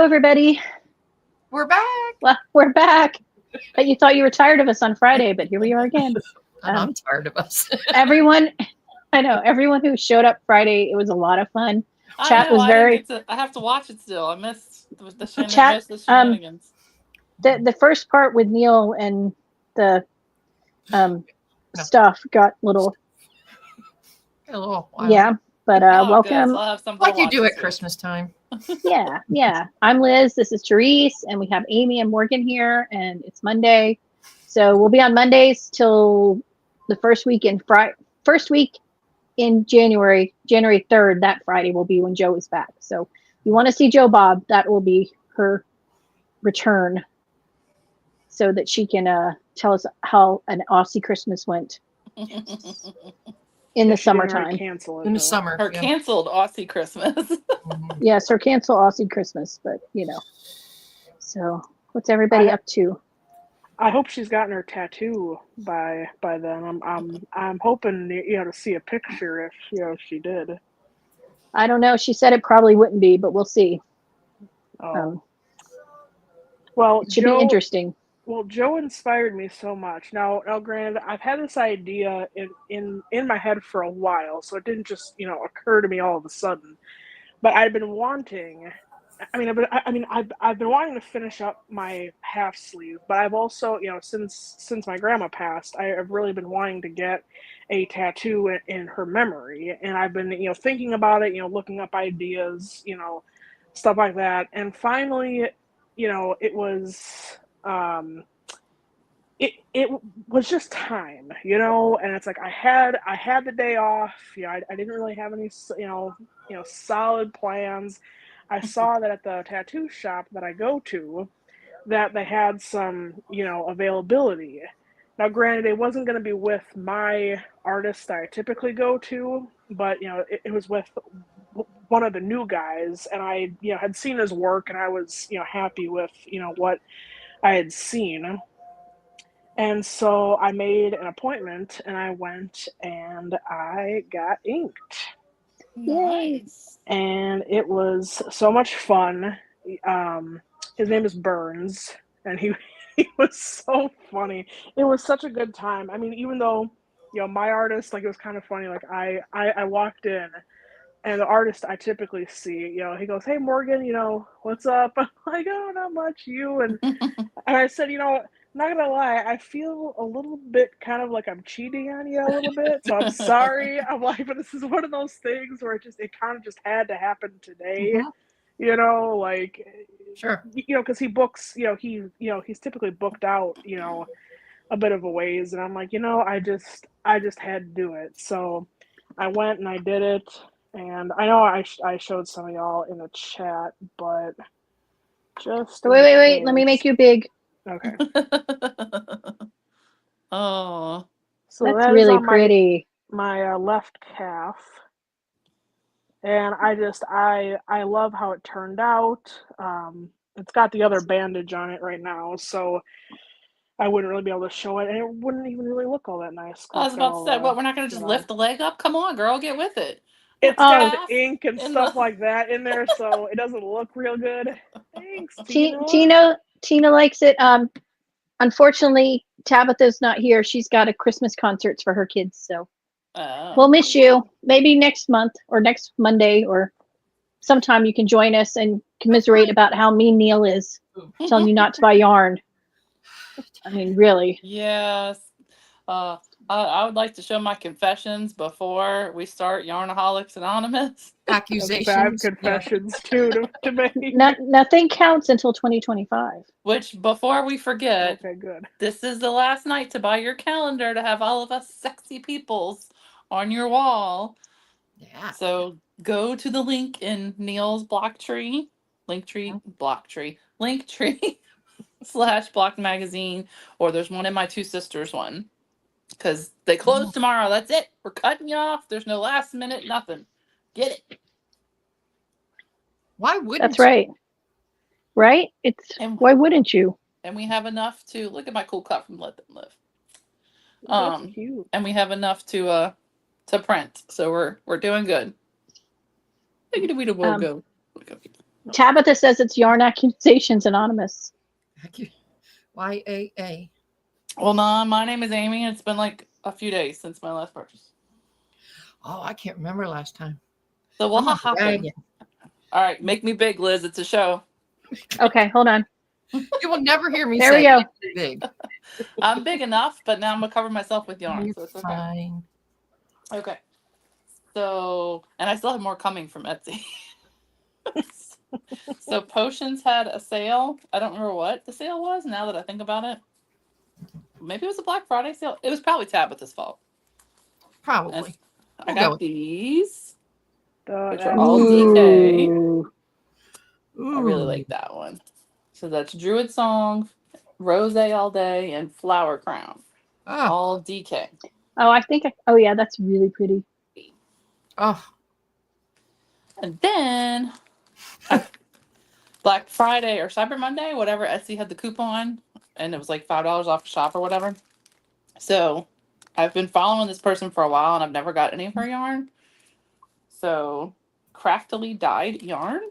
everybody. We're back. Well, we're back. But you thought you were tired of us on Friday, but here we are again. And I'm tired of us. Everyone, I know, everyone who showed up Friday, it was a lot of fun. I Chat know. was I didn't very get to. I have to watch it still. I missed chat. the shenanigans. The first part with Neil and the No. stuff got little, A little wild. yeah. But Oh, good. welcome. So I'll have something Like to you watch do this at week. Christmas time. Yeah. I'm Liz. This is Therese, and we have Amy and Morgan here, and it's Monday, so we'll be on Mondays till the first week in January 3rd. That Friday will be when Joe is back. So if you want to see Joe Bob, that will be her return, so that she can tell us how an Aussie Christmas went in the She didn't already summertime. cancel it, In the though. summer. Her yeah. canceled Aussie Christmas. Mhm. Yes, or cancel Aussie Christmas, but So what's everybody up to? I hope she's gotten her tattoo by then. I'm hoping to see a picture if she did. I don't know. She said it probably wouldn't be, but we'll see. Oh. Well, It should be interesting. Well, Joe inspired me so much. Now, granted, I've had this idea in my head for a while, so it didn't just occur to me all of a sudden. But I've been wanting. I've been wanting to finish up my half sleeve, but I've also, since my grandma passed, I have really been wanting to get a tattoo in her memory, and I've been, thinking about it, looking up ideas, stuff like that, and finally, it was, it was just time, and it's like I had the day off, I didn't really have any, solid plans. I saw that at the tattoo shop that I go to, that they had some, availability. Now, granted, it wasn't going to be with my artist that I typically go to, but, it was with one of the new guys, and I, had seen his work, and I was, happy with, what I had seen. And so I made an appointment, and I went and I got inked. Nice. And it was so much fun. His name is Burns, and he was so funny. It was such a good time. I mean, even though my artist, like, it was kind of funny. Like, I walked in, and the artist I typically see, he goes, "Hey Morgan, what's up?" I'm like, "Oh, not much, you." And I said, not gonna lie, I feel a little bit kind of like I'm cheating on you a little bit, so I'm sorry. I'm like, but this is one of those things where it kind of just had to happen today, like, Sure. because he books, he's typically booked out, a bit of a ways, and I'm like, I just had to do it. So I went and I did it, and I know I showed some of y'all in the chat, but just Wait. Let me make you big. Okay. Oh, So That's that is really on pretty. my left calf, and I love how it turned out. It's got the other bandage on it right now, so I wouldn't really be able to show it, and it wouldn't even really look all that nice. I was about to say, what? We're not going to just lift the leg up? Come on, girl, get with it. It's Oh. got Calf ink and in stuff the- like that in there, so it doesn't look real good. Thanks, Tina. Tina likes it. Unfortunately, Tabitha's not here. She's got a Christmas concert for her kids, so Oh. we'll miss you. Maybe next month or next Monday or sometime you can join us and commiserate about how mean Neil is, telling you not to buy yarn. I mean, really. Yes. I would like to show my confessions before we start Yarnaholics Anonymous. Accusations. I have confessions too to make. Nothing counts until 2025. Which, before we forget, Okay, good. this is the last night to buy your calendar to have all of us sexy peoples on your wall. Yeah. So go to the link in Neil's Linktree /Blocked Magazine, or there's one in my two sisters one. Because they close tomorrow. That's it. We're cutting you off. There's no last minute, nothing. Get it. Why wouldn't That's right. Right? Why wouldn't you? And we have enough to look at my cool cut from Let Them Live. That's cute. And we have enough to print. So we're doing good. Go. Tabitha says it's Yarn Accusations Anonymous. YAA. Well, no, my name is Amy, and it's been like a few days since my last purchase. Oh, I can't remember last time. So what I'm on happened? dragon. All right, make me big, Liz. It's a show. Okay, hold on. You will never hear me There say we go. it's big. I'm big enough, but now I'm gonna cover myself with yarn, You're so it's okay. fine. Okay. So, and I still have more coming from Etsy. So Potions had a sale. I don't remember what the sale was now that I think about it. Maybe it was a Black Friday sale. It was probably Tabitha's fault. Probably. I We'll go got with- these. The Which are all DK. I really Ooh. like that one. So that's Druid Song, Rose All Day, and Flower Crown. Oh, All DK. Oh, I think. Oh, yeah, that's really pretty. oh, And then Black Friday or Cyber Monday, whatever, Etsy had the coupon, and it was like $5 off the shop or whatever. So I've been following this person for a while, and I've never got any of her yarn. So Craftily Dyed Yarn.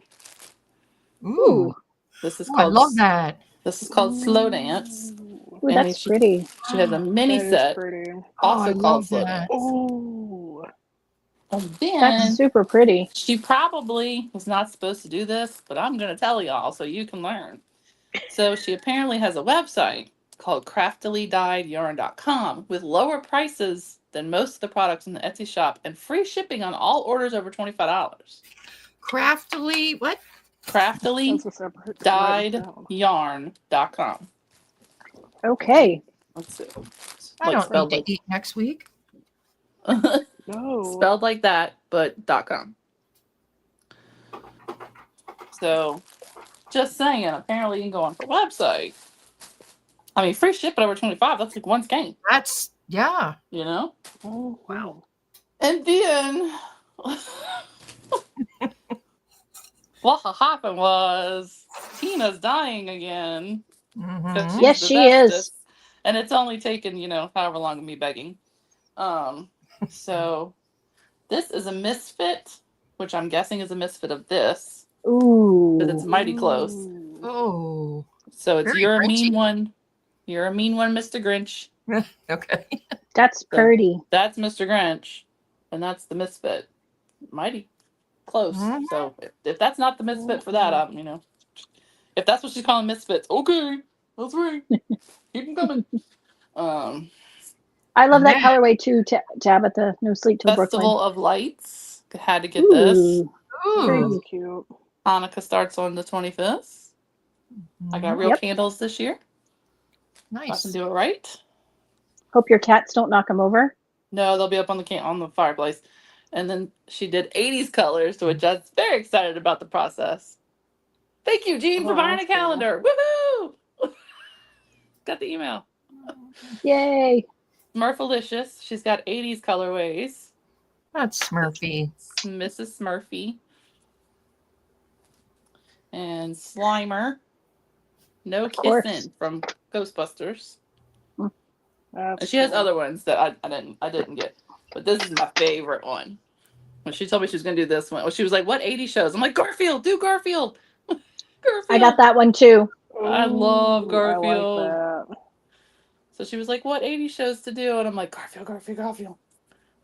ooh. This is Oh, I called love that. This is called Slow Dance. Ooh, And that's she- pretty. She has a mini That is set, pretty. also I called love Slow that. Dance. Ooh. And That's then super pretty. she probably was not supposed to do this, but I'm going to tell y'all so you can learn. So she apparently has a website called craftily-dyed-yarn.com with lower prices than most of the products in the Etsy shop and free shipping on all orders over $25. Craftily, what? Craftily-dyed-yarn.com. That's what's up. Write it down. Okay. Let's see. I don't spelled need to eat next week. No. spelled like that, but .com. So, just saying. Apparently, you can go on her website. I mean, free shipping over 25. That's like one skein, That's, yeah. you know. Oh, wow. And then, what happened was Tina's dying again. 'Cause Mhm. she's Yes, the she is. bestest. And it's only taken, however long of me begging. So this is a misfit, which I'm guessing is a misfit of this, because it's Ooh. mighty close. Ooh. Oh, So it's Very You're a Grinchy. Mean One. You're a Mean One, Mr. Grinch. okay. That's pretty. That's Mr. Grinch. And that's the misfit. Mighty close. Mhm. So if that's not the misfit for that, if that's what she's calling misfits, okay, that's right. Keep them coming. I love that Yeah. colorway too, Tabitha. No Sleep Till Festival Brooklyn. of Lights. Had to get this. Ooh. Ooh. That's cute. Hanukkah starts on the 25th. I got real Yep. candles this year. I can Nice. do it right. Hope your cats don't knock them over. No, they'll be up on the fireplace. And then she did 80s colors, which I was very excited about the process. Thank you, Jean, for Oh, buying a that's cool. calendar. Woohoo! Got the email. Yay. Smurfalicious. She's got 80s colorways. That's Smurfy. Mrs. Smurfy. And Slimer. No course. Kissing from Ghostbusters. That's And she has cool. other ones that I didn't get. But this is my favorite one. When she told me she was gonna do this one, well, she was like, "What 80 shows?" I'm like, "Garfield, do Garfield." Garfield. I got that one too. I love Ooh, Garfield. I like that. So she was like, "What 80 shows to do?" And I'm like, "Garfield, Garfield, Garfield."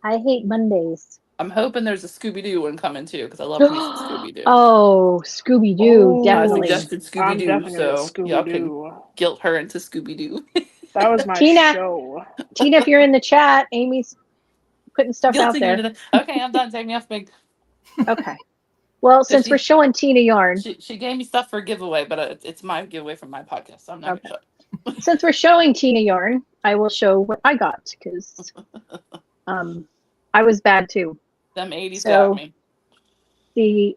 I hate Mondays. I'm hoping there's a Scooby Doo one coming too, because I love me some Scooby Doo. Oh, Scooby Doo, Oh, I definitely. suggested Scooby I'm Doo, definitely gonna so get y'all can Scooby-Doo. guilt her into Scooby Doo. That was my Tina. show. Tina, if you're in the chat, Amy's putting stuff out Guilting there. her to the. Okay, I'm done. Take me off, big. Okay. Well, since she- we're showing Tina yarn, She gave me stuff for a giveaway, but it's my giveaway from my podcast, so I'm not Okay. gonna show it. since we're showing Tina yarn, I will show what I got because I was bad too. Them 80s So- got me. The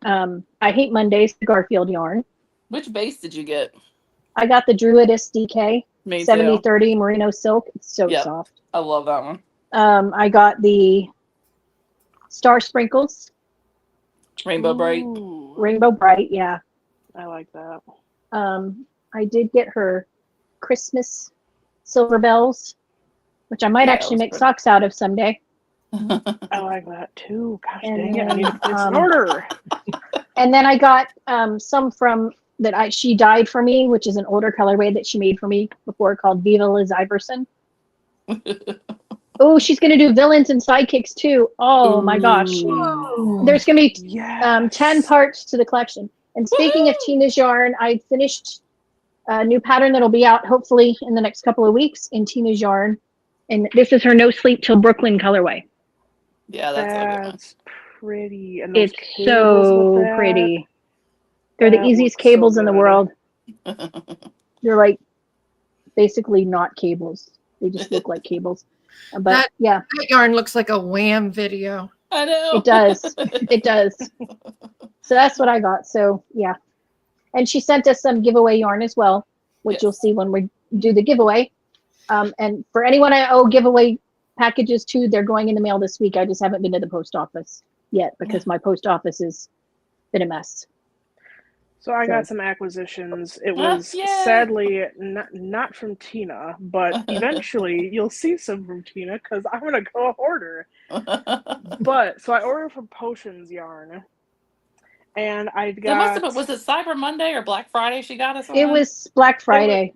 I hate Mondays, the Garfield yarn. Which base did you get? I got the Druidess DK Me too. 7030 merino silk. It's so Yep. soft. I love that one. I got the Star Sprinkles, Rainbow Bright. Ooh, Rainbow Bright. Yeah. I like that. I did get her Christmas Silver Bells, which I might Yeah, actually that was make pretty. socks out of someday. I like that too. Gosh And dang it! I need to then, place an order. And then I got some from she dyed for me, which is an older colorway that she made for me before called Viva Liz Iverson. Oh, she's gonna do villains and sidekicks too. Oh my gosh. Ooh. There's gonna be Yes. 10 parts to the collection. And speaking of Tina's yarn, I finished a new pattern that'll be out hopefully in the next couple of weeks in Tina's yarn. And this is her No Sleep Till Brooklyn colorway. Yeah, that's a good one. That's pretty. And those It's cables with so that, pretty. They're the that easiest looks so cables in the good. world. They're like basically not cables. They just look like cables. But That- yeah, That yarn looks like a Wham video. I know. it does. It does. So that's what I got. So yeah. And she sent us some giveaway yarn as well, which Yes. you'll see when we do the giveaway. And for anyone I owe giveaway packages to, they're going in the mail this week. I just haven't been to the post office yet because my post office has been a mess. So I got So- some acquisitions. It Ah, was yay. sadly not from Tina, but eventually you'll see some from Tina because I'm gonna go order. But so I ordered from Potions Yarn, and I It must have got been, was it Cyber Monday or Black Friday she got us on? It was Black Friday,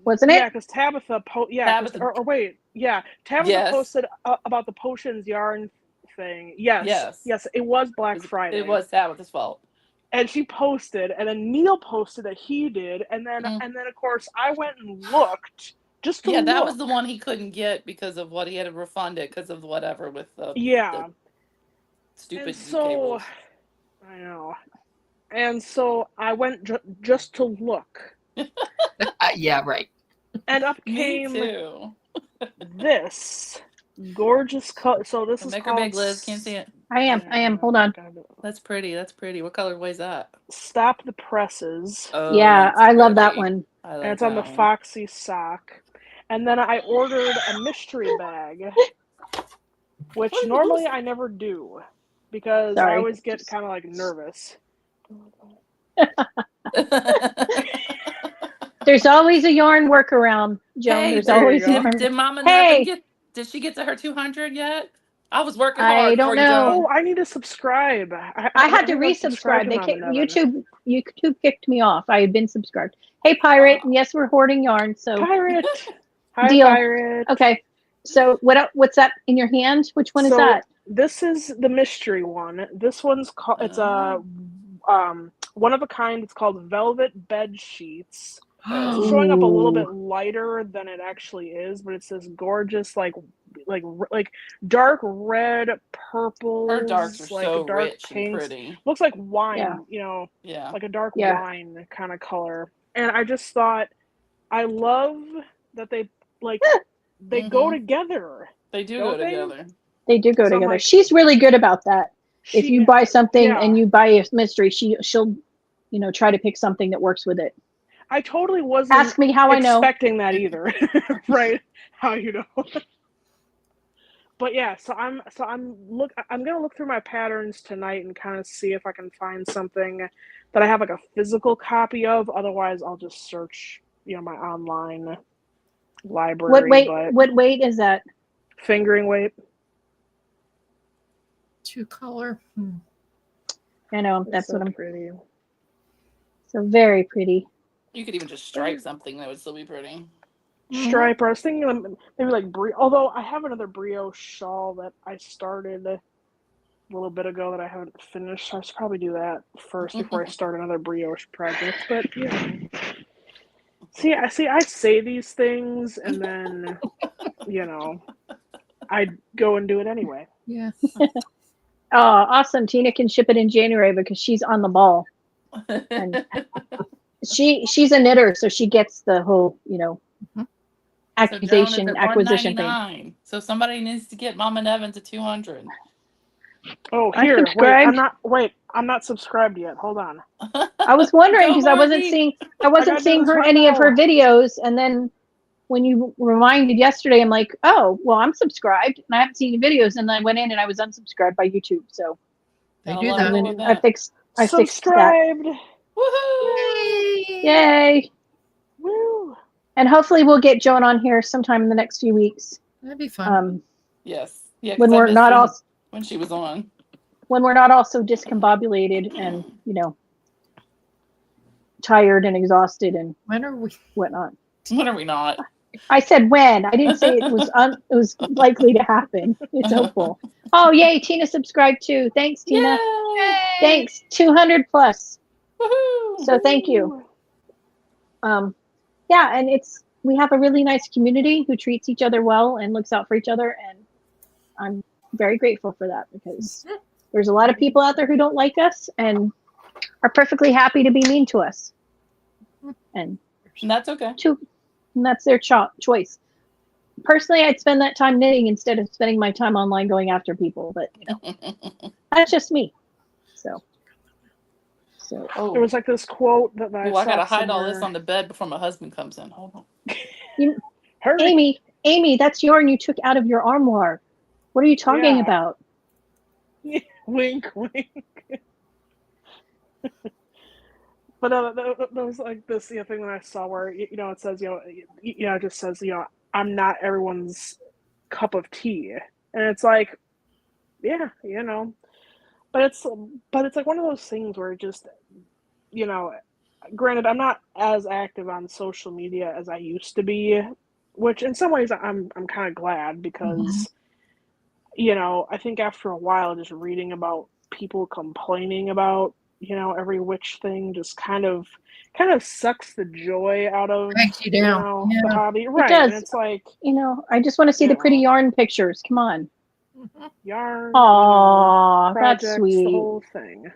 wasn't yeah, it? because Tabitha Tabitha- or wait, yeah, Tabitha Yes. posted about the Potions Yarn thing. Yes, Yes. it was Black Friday. It was Tabitha's fault. And she posted, and then Neil posted that he did, and then of course I went and looked just to Yeah, that look. was the one he couldn't get because of what he had to refund it because of whatever with the Yeah. stupid And so cables. I know, and so I went just to look, Yeah, right. and up Me came too. this gorgeous color. So this is Make her called big, Liz. Can't see it. I am. Hold on. That's pretty. That's pretty. What color was that? Stop the Presses, Oh, Yeah, that's I love that pretty. one. I like and it's on the that one. Foxy sock. And then I ordered a mystery bag, which normally I never do because I Sorry. always get kind of like nervous. There's always a yarn workaround, Joan. Hey, There's there you always a go. yarn. did Mama Hey! Nevin get? Did she get to her 200 yet? I was working I hard. don't for you, know. Joan. Oh, I need to subscribe. I had to think I'm subscribed resubscribe. They to kicked, Mama Nevin. YouTube kicked me off. I had been subscribed. Hey, Pirate. And yes, we're hoarding yarn. So Pirate. Hi, Deal. Pirate. okay. So what's that in your hand? Which one is So, that? This is the mystery one. This one's called. It's a one of a kind. It's called Velvet Bed Sheets. It's showing up a little bit lighter than it actually is, but it's this gorgeous, like dark red, purple. Her darks are like so dark rich and pinks. pretty. Looks like wine, Yeah. Yeah. like a dark Yeah. wine kind of color. And I just thought, I love that they they go together. They do Don't go they? together. They do go So I'm together. like- She's really good about that. If you buy something yeah. and you buy a mystery, she'll try to pick something that works with it. I totally wasn't Ask me how I know. expecting that either, right? How you know? But yeah, so I'm gonna look through my patterns tonight and kind of see if I can find something that I have like a physical copy of. Otherwise, I'll just search, my online library. What weight is that? Fingering weight. 2-color. I know that's so what I'm. pretty. So very pretty. You could even just stripe something that would still be pretty. Stripe. I was thinking of maybe like although I have another brioche shawl that I started a little bit ago that I haven't finished. So I should probably do that first before I start another brioche project. But see, I say these things and then I go and do it anyway. Yeah. Oh, awesome! Tina can ship it in January because she's on the ball. And she's a knitter, so she gets the whole acquisition thing. $1.99. So somebody needs to get Mama Nevin to 200. Oh, I'm here. Wait, subscribed. I'm not subscribed yet. Hold on. I was wondering because I wasn't Dorothy. seeing this right any of her now. videos, and then when you reminded yesterday, I'm like, oh, well, I'm subscribed and I haven't seen the videos, and then I went in and I was unsubscribed by YouTube, so They Gotta do love that. it. I fixed that. Subscribed. Woohoo! Yay! Woo. And hopefully we'll get Joan on here sometime in the next few weeks. That'd be fun. Yes. Yeah. 'cause When I we're missed not all when she was on. when we're not all so discombobulated and, you know, tired and exhausted and When are we? whatnot. When are we not? I said when. I didn't say it was it was likely to happen. It's hopeful. Oh, yay, Tina subscribed too. Thanks, Tina. Yay! Thanks. 200 plus. Woohoo! So thank you. Yeah, and we have a really nice community who treats each other well and looks out for each other, and I'm very grateful for that because there's a lot of people out there who don't like us and are perfectly happy to be mean to us. And And that's okay. and that's their choice. Personally, I'd spend that time knitting instead of spending my time online going after people, but you know, that's just me. So Oh, There was like this quote that I ooh, saw I gotta hide all this somewhere. on the bed before my husband comes in. Hold on. Hurry. Amy, that's yarn you took out of your armoire. What are you talking Yeah. about? Wink, wink. But there was like this thing that I saw where it says it just says I'm not everyone's cup of tea, and it's like, yeah, but it's like one of those things where it just granted I'm not as active on social media as I used to be, which in some ways I'm kind of glad because I think after a while just reading about people complaining about every witch thing just kind of sucks the joy out of Drags you down. the Yeah. hobby, right? does. And it's like I just want to see the pretty Yeah. yarn pictures. Come on. yarn, Aw, projects, that's the sweet. whole thing.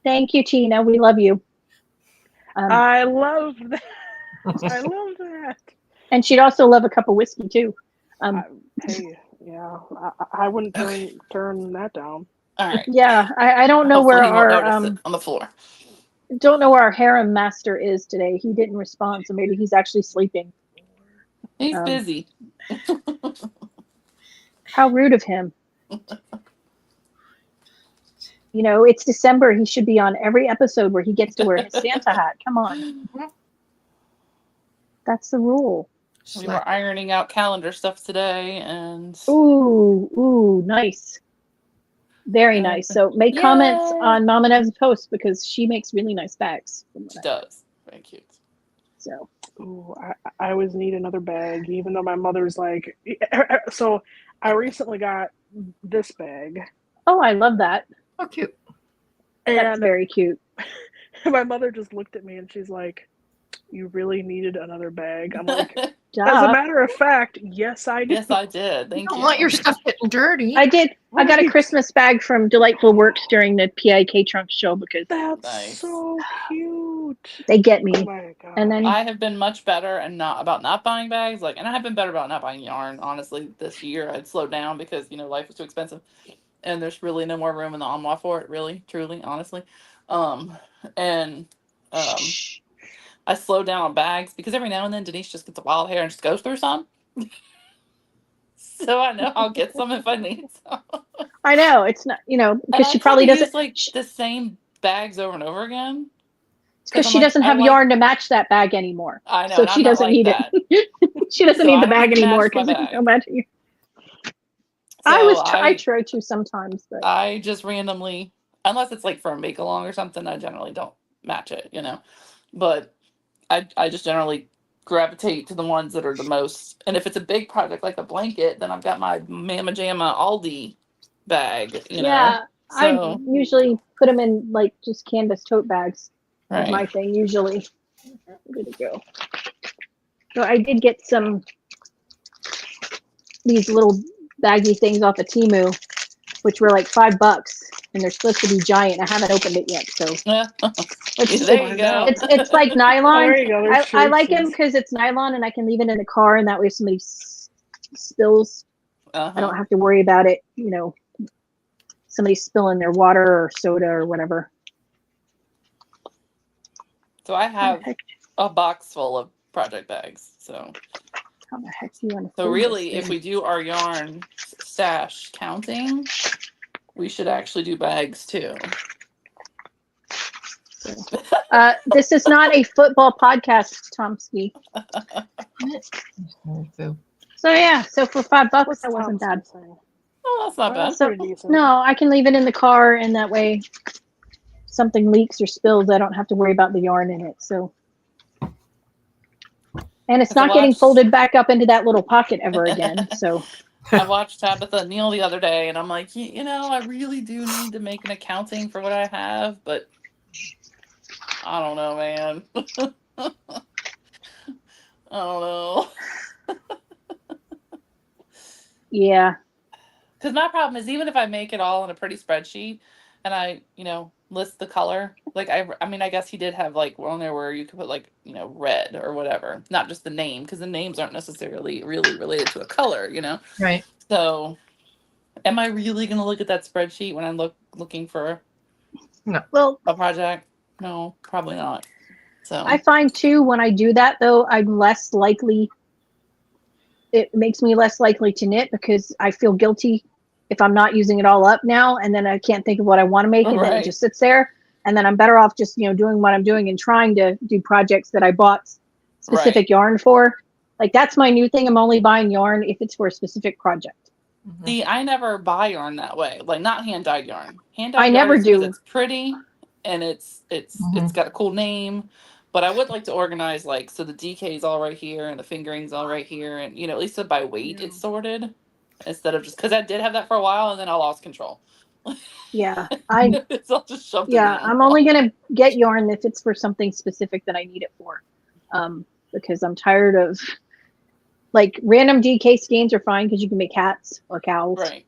Thank you, Tina. We love you. I love that. I love that. And she'd also love a cup of whiskey too. Hey, yeah, I wouldn't turn that down. All right. Yeah, I don't know where Hopefully he won't our notice it on the floor. don't know where our harem master is today. He didn't respond, so maybe he's actually sleeping. He's busy. How rude of him. It's December. He should be on every episode where he gets to wear his Santa hat. Come on. That's the rule. We were ironing out calendar stuff today, and Ooh, nice. Very nice. So make comments Yay. on Mama Nev's post because she makes really nice bags. she does. Very cute. So Ooh, I always need another bag, even though my mother's like. So I recently got this bag, oh, I love that. Oh, cute. That's and very cute. my mother just looked at me and she's like, "You really needed another bag?" I'm like, as a Duh. matter of fact, yes, I did. Yes, I did. Thank You don't you. want your stuff getting dirty. I did. I got a Right. Christmas bag from Delightful Works during the PIK Trunk show because That's Nice. so cute. they get Oh me. my god. And then I have been much better and not buying bags. And I have been better about not buying yarn. Honestly, this year I'd slowed down because life was too expensive, and there's really no more room in the armoire for it. Really, truly, honestly, I slowed down on bags because every now and then Denise just gets a wild hair and just goes through some. So I know I'll get some if I need some. I know it's not, And because I she tend probably to doesn't. use the same bags over and over again. Because I'm she like, doesn't have yarn to match that bag anymore. I know, So and she I'm not doesn't like need that. it. She doesn't So need I the don't bag need to anymore match my because bag. no matching. So I try to sometimes, but I just randomly, unless it's like for a make along or something, I generally don't match it, But I just generally gravitate to the ones that are the most. And if it's a big project like a blanket, then I've got my Mama Jamma Aldi bag, yeah, So I usually put them in like just canvas tote bags. Is right. my thing usually. Good to go. So I did get these little baggy things off of Temu, which were like $5, and they're supposed to be giant. I haven't opened it yet, so Yeah. it's, There I you know. go. it's like Oh, nylon. there you go. There's I like them choices. because it's nylon and I can leave it in the car, and that way if somebody spills, Uh-huh. I don't have to worry about it, somebody spilling their water or soda or whatever. So I How have the heck, a box full of project bags. So how the heck do you want to so fold really, this if thing? we do our yarn stash counting, we should actually do bags too. This is not a football podcast, Tomsky. So yeah, so for $5, What's that wasn't Thompson bad. saying? Oh, that's not Well, bad. that's pretty decent. No, I can leave it in the car, and that way, something leaks or spills, I don't have to worry about the yarn in it. So, and it's Because I not getting watched- folded back up into that little pocket ever again. So, I watched Tabitha Neal the other day, and I'm like, you know, I really do need to make an accounting for what I have, but I don't know, man. I don't know. yeah, Because my problem is, even if I make it all in a pretty spreadsheet, and I, you know, list the color, like I mean, I guess he did have like on there where you could put like, you know, red or whatever, not just the name, because the names aren't necessarily really related to a color, you know. Right. So, am I really gonna look at that spreadsheet when I'm looking for well, a project? No, probably not. So I find too when I do that though, I'm less likely. It makes me less likely to knit because I feel guilty if I'm not using it all up now, and then I can't think of what I want to make, and then Right. it just sits there. And then I'm better off just doing what I'm doing and trying to do projects that I bought specific yarn for. Like that's my new thing. I'm only buying yarn if it's for a specific project. Mhm. see, I never buy yarn that way. Like not hand dyed yarn. Hand I dyed yarn never is because do. it's pretty and it's Mhm. got a cool name. But I would like to organize like so the DK is all right here and the fingering's all right here, and at least so by weight it's sorted instead of just because I did have that for a while and then I lost control. Yeah, It's all just shoved in there. I'm only gonna get yarn if it's for something specific that I need it for, because I'm tired of like random DK skeins are fine because you can make hats or cows. Right.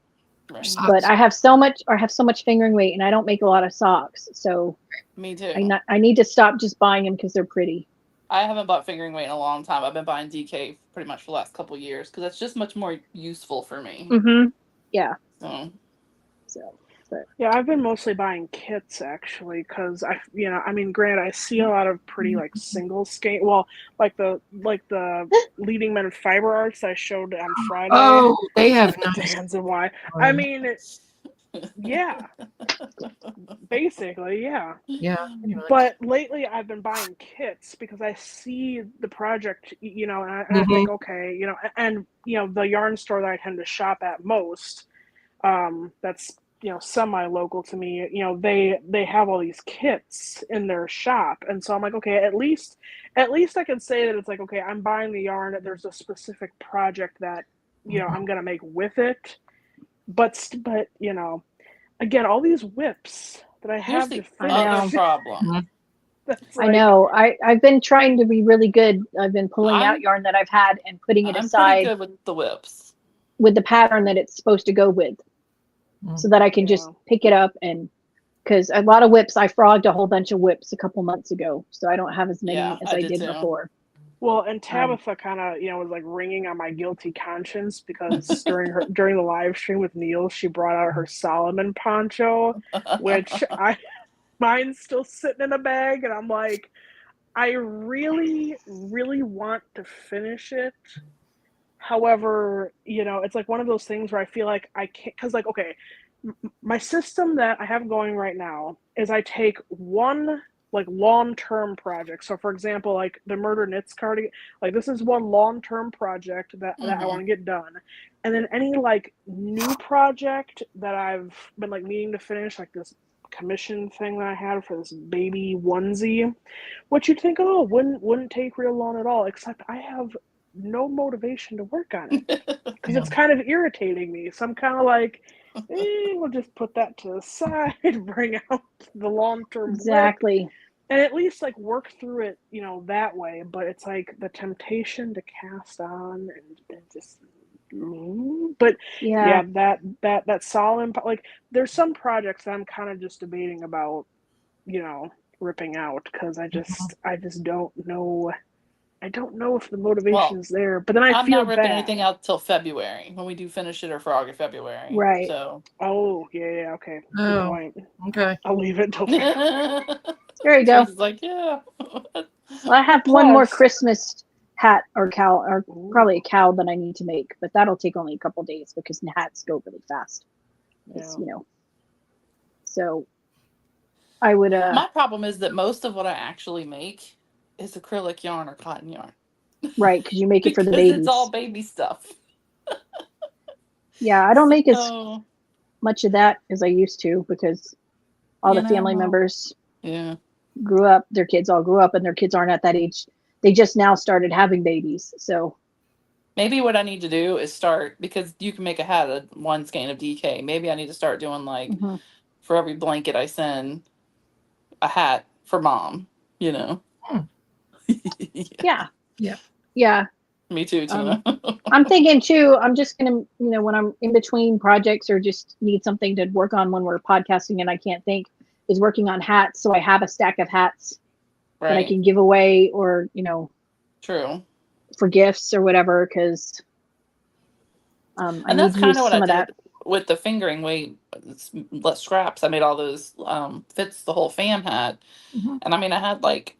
Right. But I have so much fingering weight, and I don't make a lot of socks, so Me too. I need to stop just buying them because they're pretty. I haven't bought fingering weight in a long time. I've been buying DK pretty much for the last couple of years because it's just much more useful for me. Mm-hmm. Yeah. So So, but Yeah, I've been mostly buying kits actually, because I mean, granted, I see a lot of pretty like single skein. Well, like the leading men fiber arts I showed on Friday. Oh, they have The nice. Hands and Why. I mean, yeah, basically, yeah. Yeah. But lately, I've been buying kits because I see the project, and I think, okay, and the yarn store that I tend to shop at most, that's semi-local to me, they have all these kits in their shop, and so I'm like, okay, at least I can say that it's like, okay, I'm buying the yarn, that there's a specific project that I'm gonna make with it, but again, all these whips that I here's have the to other finish. problem. That's I like, know I've been trying to be really good. I've been pulling out I'm- yarn that I've had and putting it I'm pretty aside good with the whips. with the pattern that it's supposed to go with, so that I can just Yeah. pick it up. And because a lot of whips, I frogged a whole bunch of whips a couple months ago, so I don't have as many Yeah, as I I did did too. before. Well, and Tabitha kind of, was like ringing on my guilty conscience because during the live stream with Neil, she brought out her Solomon poncho, which mine's still sitting in a bag, and I'm like, I really, really want to finish it. However, it's like one of those things where I feel like I can't, because like, okay, my system that I have going right now is I take one like long-term project. So for example, like the Murder Knits cardigan, like this is one long-term project that I want to get done. And then any like new project that I've been like needing to finish, like this commission thing that I had for this baby onesie, which you'd think, oh, wouldn't take real long at all, except I have no motivation to work on it because it's kind of irritating me. So I'm kind of like, we'll just put that to the side, bring out the long-term Exactly. work, and at least like work through it, that way. But it's like the temptation to cast on and just, but Yeah. that solid, like there's some projects that I'm kind of just debating about, ripping out because I just don't know. I don't know if the motivation is there, but then I'm feel not ripping bad. anything out till February when we do finish it, or frog in February. Right. So. Oh yeah, okay. Good Oh. point. Okay. I'll leave it until There you go. It's like, yeah. Well, I have one more Plus- Christmas hat or cow, or probably a cow that I need to make, but that'll take only a couple days because the hats go really fast. It's, so I would My problem is that most of what I actually make is acrylic yarn or cotton yarn. right, because you make it for the Because babies. it's all baby stuff. Yeah, I don't make as So, much of that as I used to because all You the family know. members yeah. grew up, their kids all grew up, and their kids aren't at that age. They just now started having babies. So, Maybe what I need to do is start, because you can make a hat of one skein of DK. Maybe I need to start doing like mhm. for every blanket I send, a hat for mom. You know. Hmm. Yeah. Yeah. Yeah. Me too, Tina. I'm thinking too, I'm just going to, when I'm in between projects or just need something to work on when we're podcasting and I can't think, is working on hats. So I have a stack of hats that I Right. can give away or, True. for gifts or whatever, because I And need that's to kind use of what I some of that. did with the fingering weight less scraps. I made all those fits the whole fam hat, Mhm. and I mean I had like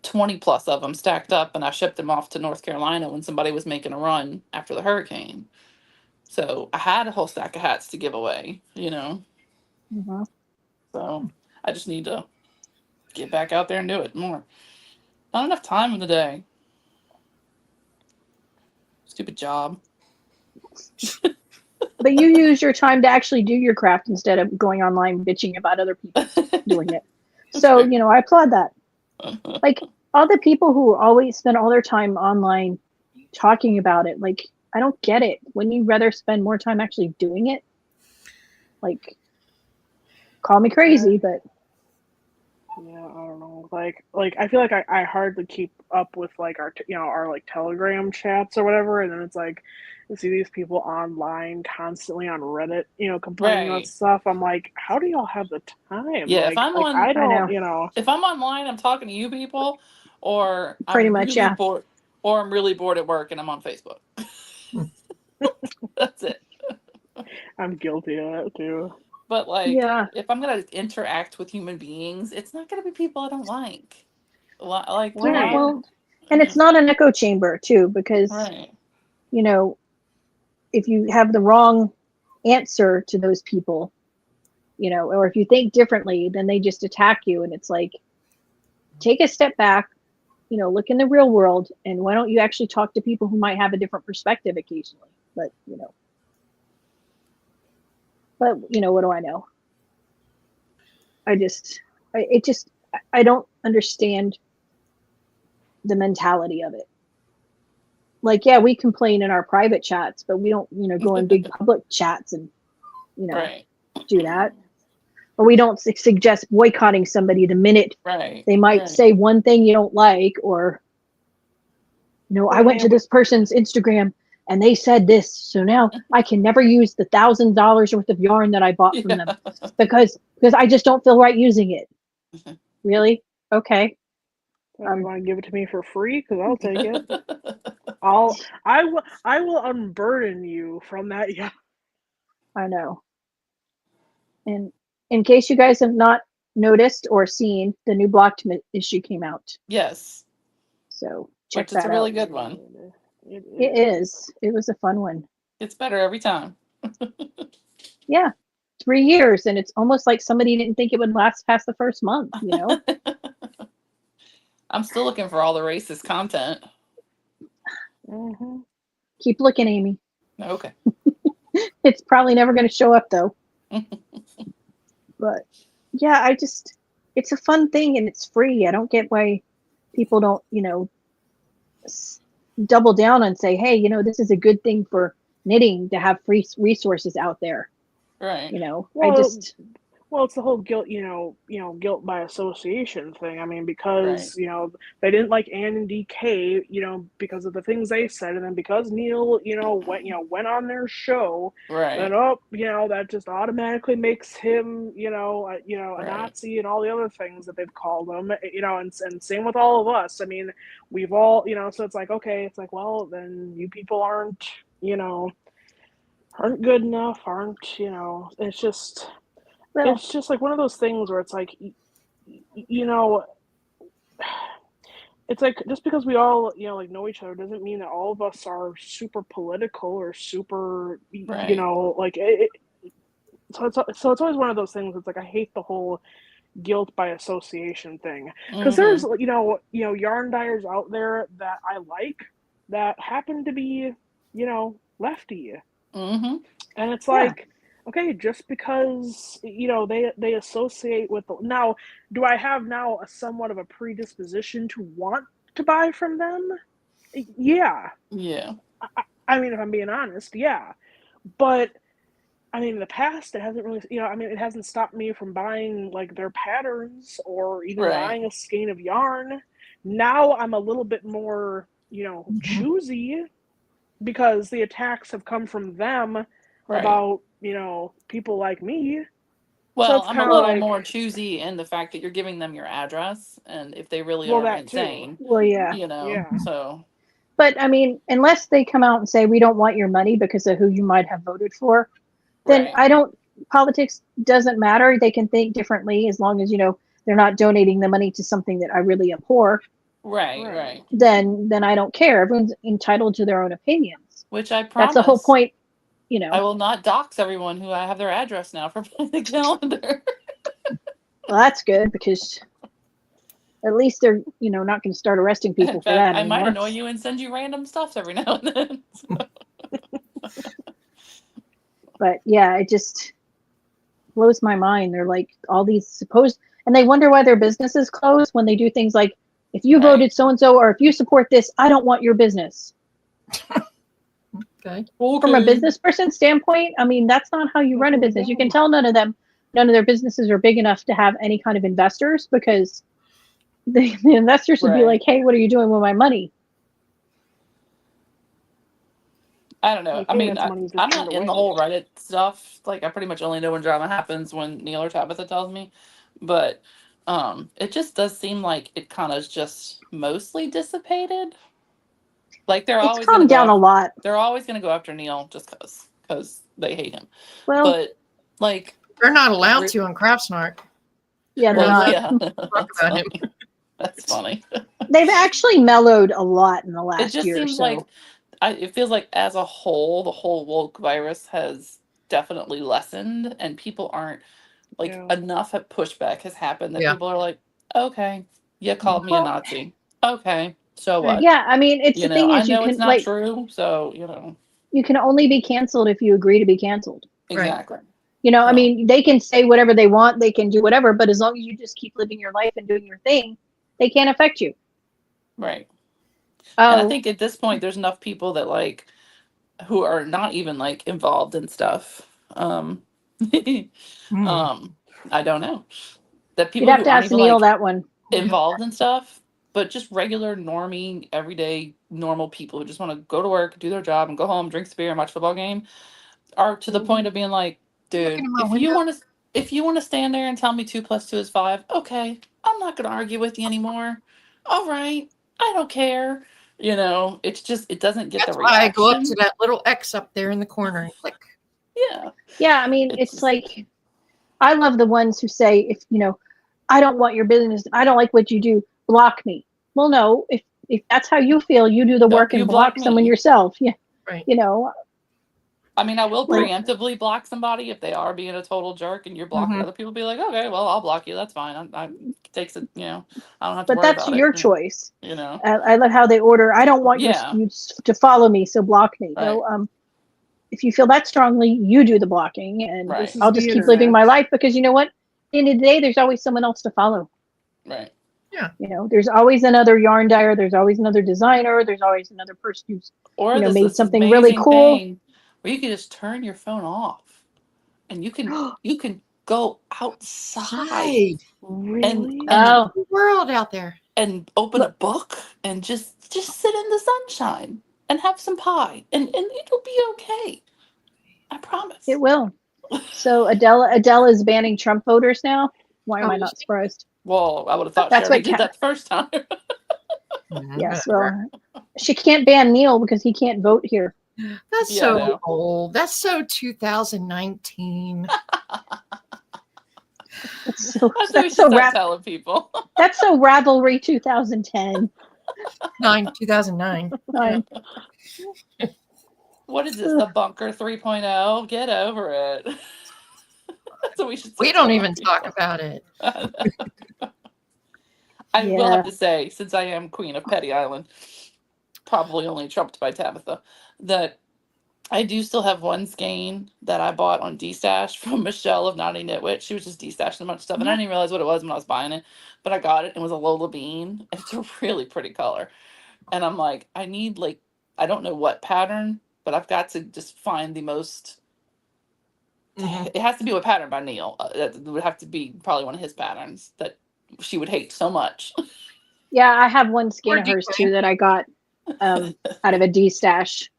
20 plus of them stacked up, and I shipped them off to North Carolina when somebody was making a run after the hurricane. So I had a whole stack of hats to give away, you know. Mhm. So I just need to get back out there and do it more. Not enough time in the day. Stupid job. But you use your time to actually do your craft instead of going online bitching about other people doing it. So, True. I applaud that. Like all the people who always spend all their time online talking about it, like I don't get it. Wouldn't you rather spend more time actually doing it? Like, call me crazy, but Yeah, I don't know. Like I feel like I hardly keep up with like our like Telegram chats or whatever, and then it's like you see these people online constantly on Reddit, complaining about Right. stuff. I'm like, how do y'all have the time? Yeah, if I'm Like on I I don't, know. if I'm online, I'm talking to you people, or Pretty I'm much, really yeah. bored, or I'm really bored at work and I'm on Facebook. That's it. I'm guilty of that too. But like, Yeah. if I'm gonna interact with human beings, it's not gonna be people I don't like. Like, Yeah. Right. why? Well, and it's not an echo chamber too, because, Right. you know, if you have the wrong answer to those people, or if you think differently, then they just attack you. And it's like, take a step back, look in the real world, and why don't you actually talk to people who might have a different perspective occasionally? But, what do I know? I don't understand the mentality of it. Like, yeah, we complain in our private chats, but we don't, go in big public chats and, Right. do that. Or we don't suggest boycotting somebody the minute Right. they might Right. say one thing you don't like, or, I went to this person's Instagram and they said this, so now I can never use the $1,000 worth of yarn that I bought from them Yeah. because I just don't feel right using it. Really? Okay. So if you want to give it to me for free, because I'll take it. I will unburden you from that. Yeah. I know. And in case you guys have not noticed or seen, the new Blocked issue came out. Yes. So check Which is a that really out. good one. It is. It was a fun one. It's better every time. Yeah. 3 years, and it's almost like somebody didn't think it would last past the first month, I'm still looking for all the racist content. Mm-hmm. Keep looking, Amy. Okay. It's probably never going to show up though. But yeah, it's a fun thing and it's free. I don't get why people don't, double down and say, hey, this is a good thing for knitting to have free resources out there. Right. Well, it's the whole guilt, guilt by association thing. I mean, because, Right. They didn't like Anne and DK, because of the things they said, and then because Neil, went on their show, Right. then that just automatically makes him, a Right. Nazi and all the other things that they've called him, and same with all of us. I mean, we've all, so it's like, okay, it's like, well, then you people aren't good enough, it's just. Well, It's just like one of those things where it's like, it's like just because we all, know each other doesn't mean that all of us are super political or super, Right. like so it's always one of those things. It's like I hate the whole guilt by association thing because there's Mm-hmm. yarn dyers out there that I like that happen to be lefty. Mm-hmm. And it's Yeah. like, okay, just because, they associate with now, do I have now a somewhat of a predisposition to want to buy from them? Yeah. Yeah. I mean, if I'm being honest, yeah. But I mean, in the past, it hasn't really, it hasn't stopped me from buying like their patterns or even Right. buying a skein of yarn. Now I'm a little bit more, choosy because the attacks have come from them Right. about, people like me. Well, it's I'm a kinda little like- more choosy in the fact that you're giving them your address, and if they really Well, are that too. insane, Well, yeah. Yeah. So But I mean, unless they come out and say we don't want your money because of who you might have voted for, then right. politics doesn't matter. They can think differently as long as, they're not donating the money to something that I really abhor. Right. Then I don't care. Everyone's entitled to their own opinions. Which I That's promise. the whole point, I will not dox everyone who I have their address now for buying the calendar. Well, that's good because at least they're, not going to start arresting people In for that fact, I might anymore. annoy you and send you random stuff every now and then. But yeah, it just blows my mind. They're like all these supposed, and they wonder why their businesses close when they do things like, if you Right. voted so and so, or if you support this, I don't want your business. Okay. From a business person standpoint, I mean, that's not how you run a business. You can tell none of their businesses are big enough to have any kind of investors because the investors would be Right. like, hey, what are you doing with my money? I don't know. Like, I hey, mean, that's money I'm turned not in away. the whole Reddit stuff. Like, I pretty much only know when drama happens when Neil or Tabitha tells me. But it just does seem like it kind of just mostly dissipated. Like they're It's always gonna calmed go down a after, lot. they're always gonna go after Neil just because they hate him. Well, But like, They're not allowed to on Craftsmart. yeah, they're Well, not. yeah, Talk that's about him. funny. That's funny. They've actually mellowed a lot in the It last just year. seems So like it feels like as a whole, the whole woke virus has definitely lessened, and people aren't like Yeah. enough of pushback has happened that Yeah. people are like, okay, you called me a Well, Nazi. Okay, so what? yeah, I mean, it's You the know, thing I is you know it's can not like true, so you can only be canceled if you agree to be canceled. Right. exactly. I So- mean, they can say whatever they want, they can do whatever, but as long as you just keep living your life and doing your thing, they can't affect you. Right. And I Oh, think at this point, there's enough people that like who are not even like involved in stuff. I don't know that people you'd have who to aren't ask even Neil like that one. involved in stuff, but just regular normie, everyday, normal people who just want to go to work, do their job, and go home, drink some beer, and watch a football game, are to the point of being like, dude, Looking at my if you want to stand there and tell me 2 + 2 is 5, okay, I'm not gonna argue with you anymore. All right, I don't care. It's just it doesn't get That's the why I reaction. go up to that little X up there in the corner and click. Yeah, Yeah, I mean, It's it's just- like I love the ones who say, if I don't want your business, I don't like what you do, block me. Well, no, if that's how you feel, you do the No, work you and block block someone me. yourself. Yeah, Right. I mean, I will Like- preemptively block somebody if they are being a total jerk, and you're blocking Mhm. other people. Be like, okay, well, I'll block you. That's fine. I takes it. I don't have to but worry that's about your it. choice. You know. I love how they order. I don't want Yeah. you to follow me, so block me. Right. No, if you feel that strongly, you do the blocking, and Right. This is I'll the just keep living my internet. life because you know what? At the end of the day, there's always someone else to follow. Right. There's always another yarn dyer. There's always another designer. There's always another person who's Or this made is something really amazing cool. thing where you can just turn your phone off, and you can go outside Hi. Really? and Oh, The world out there. and open a book and just sit in the sunshine and have some pie, and it'll be okay. I promise. it will. So Adele is banning Trump voters now. Why am I not surprised? Well, I would have thought That's she already what did Kat- that the first time. Yes, well, she can't ban Neil because he can't vote here. That's Yeah, I so know. old. That's so 2019. That's so That's what we should so start telling people. that's so Ravelry 2010. 2009. What is this? The Bunker 3.0? Get over it. That's what we should. We start don't telling even people. talk about it. I will Yeah. have to say, since I am queen of Petty Island, probably only trumped by Tabitha, that I do still have one skein that I bought on D-Stash from Michelle of Naughty Knitwit. She was just D-Stashing a bunch of stuff, and I didn't even realize what it was when I was buying it. But I got it. It was a Lola Bean. It's a really pretty color, and I'm like, I need like, I don't know what pattern, but I've got to just find the most. Mhm. It has to be a pattern by Neil. That would have to be probably one of his patterns that she would hate so much. Yeah, I have one skein Or of hers DK. too that I got out of a D stash.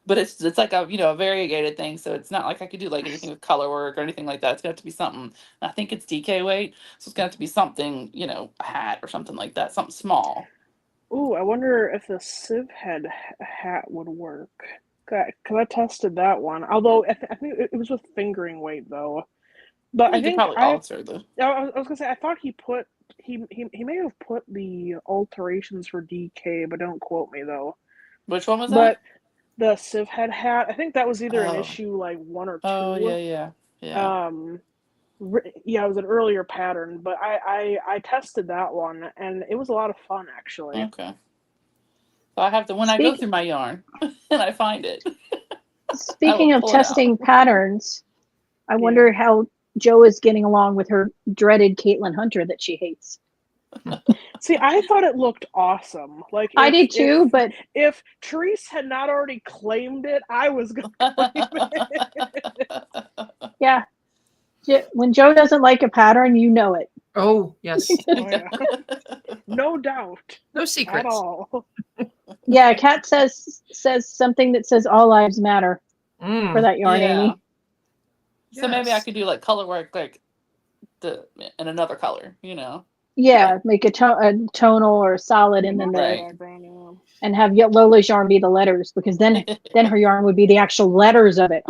But it's like a a variegated thing, so it's not like I could do like anything with color work or anything like that. It's gonna have to be something. I think it's DK weight, so it's gonna have to be something, a hat or something like that, something small. Ooh, I wonder if the sieve head hat would work. Cause I tested that one. Although I think it was with fingering weight though. But You I could think probably alter the. I was gonna say I thought he may have put the alterations for DK, but don't quote me though. Which one was But that? the sieve head hat, I think that was either an Oh, issue like 1 or 2. oh yeah. Yeah, it was an earlier pattern, but I tested that one and it was a lot of fun actually. Okay. So I have to when I go through my yarn and I find it. Speaking of pull it out. testing patterns, I wonder how Jo is getting along with her dreaded Caitlin Hunter that she hates. See, I thought it looked awesome. Like I did too, but if Therese had not already claimed it, I was gonna claim it. yeah, when Jo doesn't like a pattern, you know it. Oh, yes. Oh, yeah. No doubt No at secrets. all. Yeah, Kat says something that says all lives matter Mm. for that yarn, Yeah. Amy. So maybe I Yes. could do like color work like in another color, Yeah, make a tonal or a solid, and then Right. and have Lola's yarn be the letters, because then her yarn would be the actual letters of it.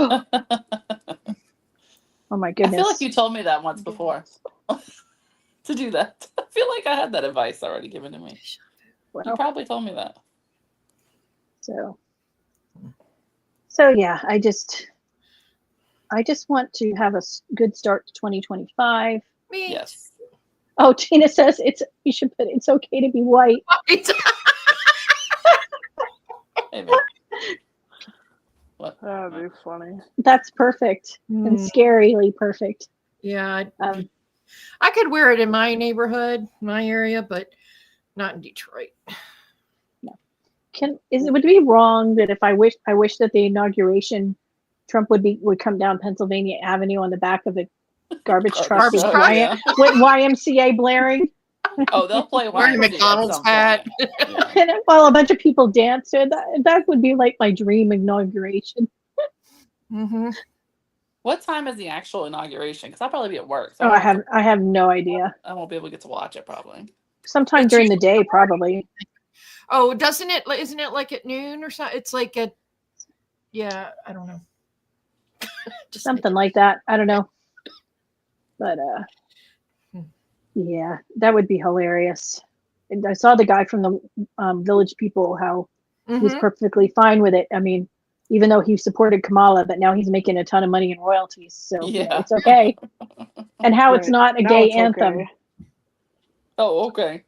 Oh my I goodness! feel like you told me that once before to do that. I feel like I had that advice already given to me. You Well, probably told me that. so yeah, I just want to have a good start to 2025. Me. Yes. Oh, Tina says you should put it's okay to be white. Maybe. What? That'd be funny. That's perfect and scarily perfect. Yeah. I could wear it in my neighborhood, my area, but not in Detroit. Would it be wrong that if I wish that the inauguration Trump would come down Pennsylvania Avenue on the back of a garbage truck with, truck, yeah. with YMCA blaring, Oh, they'll play Wearing a YMCA at McDonald's some hat. point. Yeah. and while a bunch of people dance? So that would be like my dream inauguration. Mm-hmm. What time is the actual inauguration? Because I'll probably be at work. So Oh, I have no idea. I won't be able to get to watch it probably. Sometime It's during the day, probably. Oh, isn't it like at noon or something? It's like at, yeah, I don't know. Just Something like that. I don't know. But yeah, that would be hilarious. And I saw the guy from the Village People, how he's Mhm. perfectly fine with it. I mean, even though he supported Kamala, but now he's making a ton of money in royalties. So Yeah. it's okay. And how it's Right. not a Now gay it's anthem. okay. Oh, okay.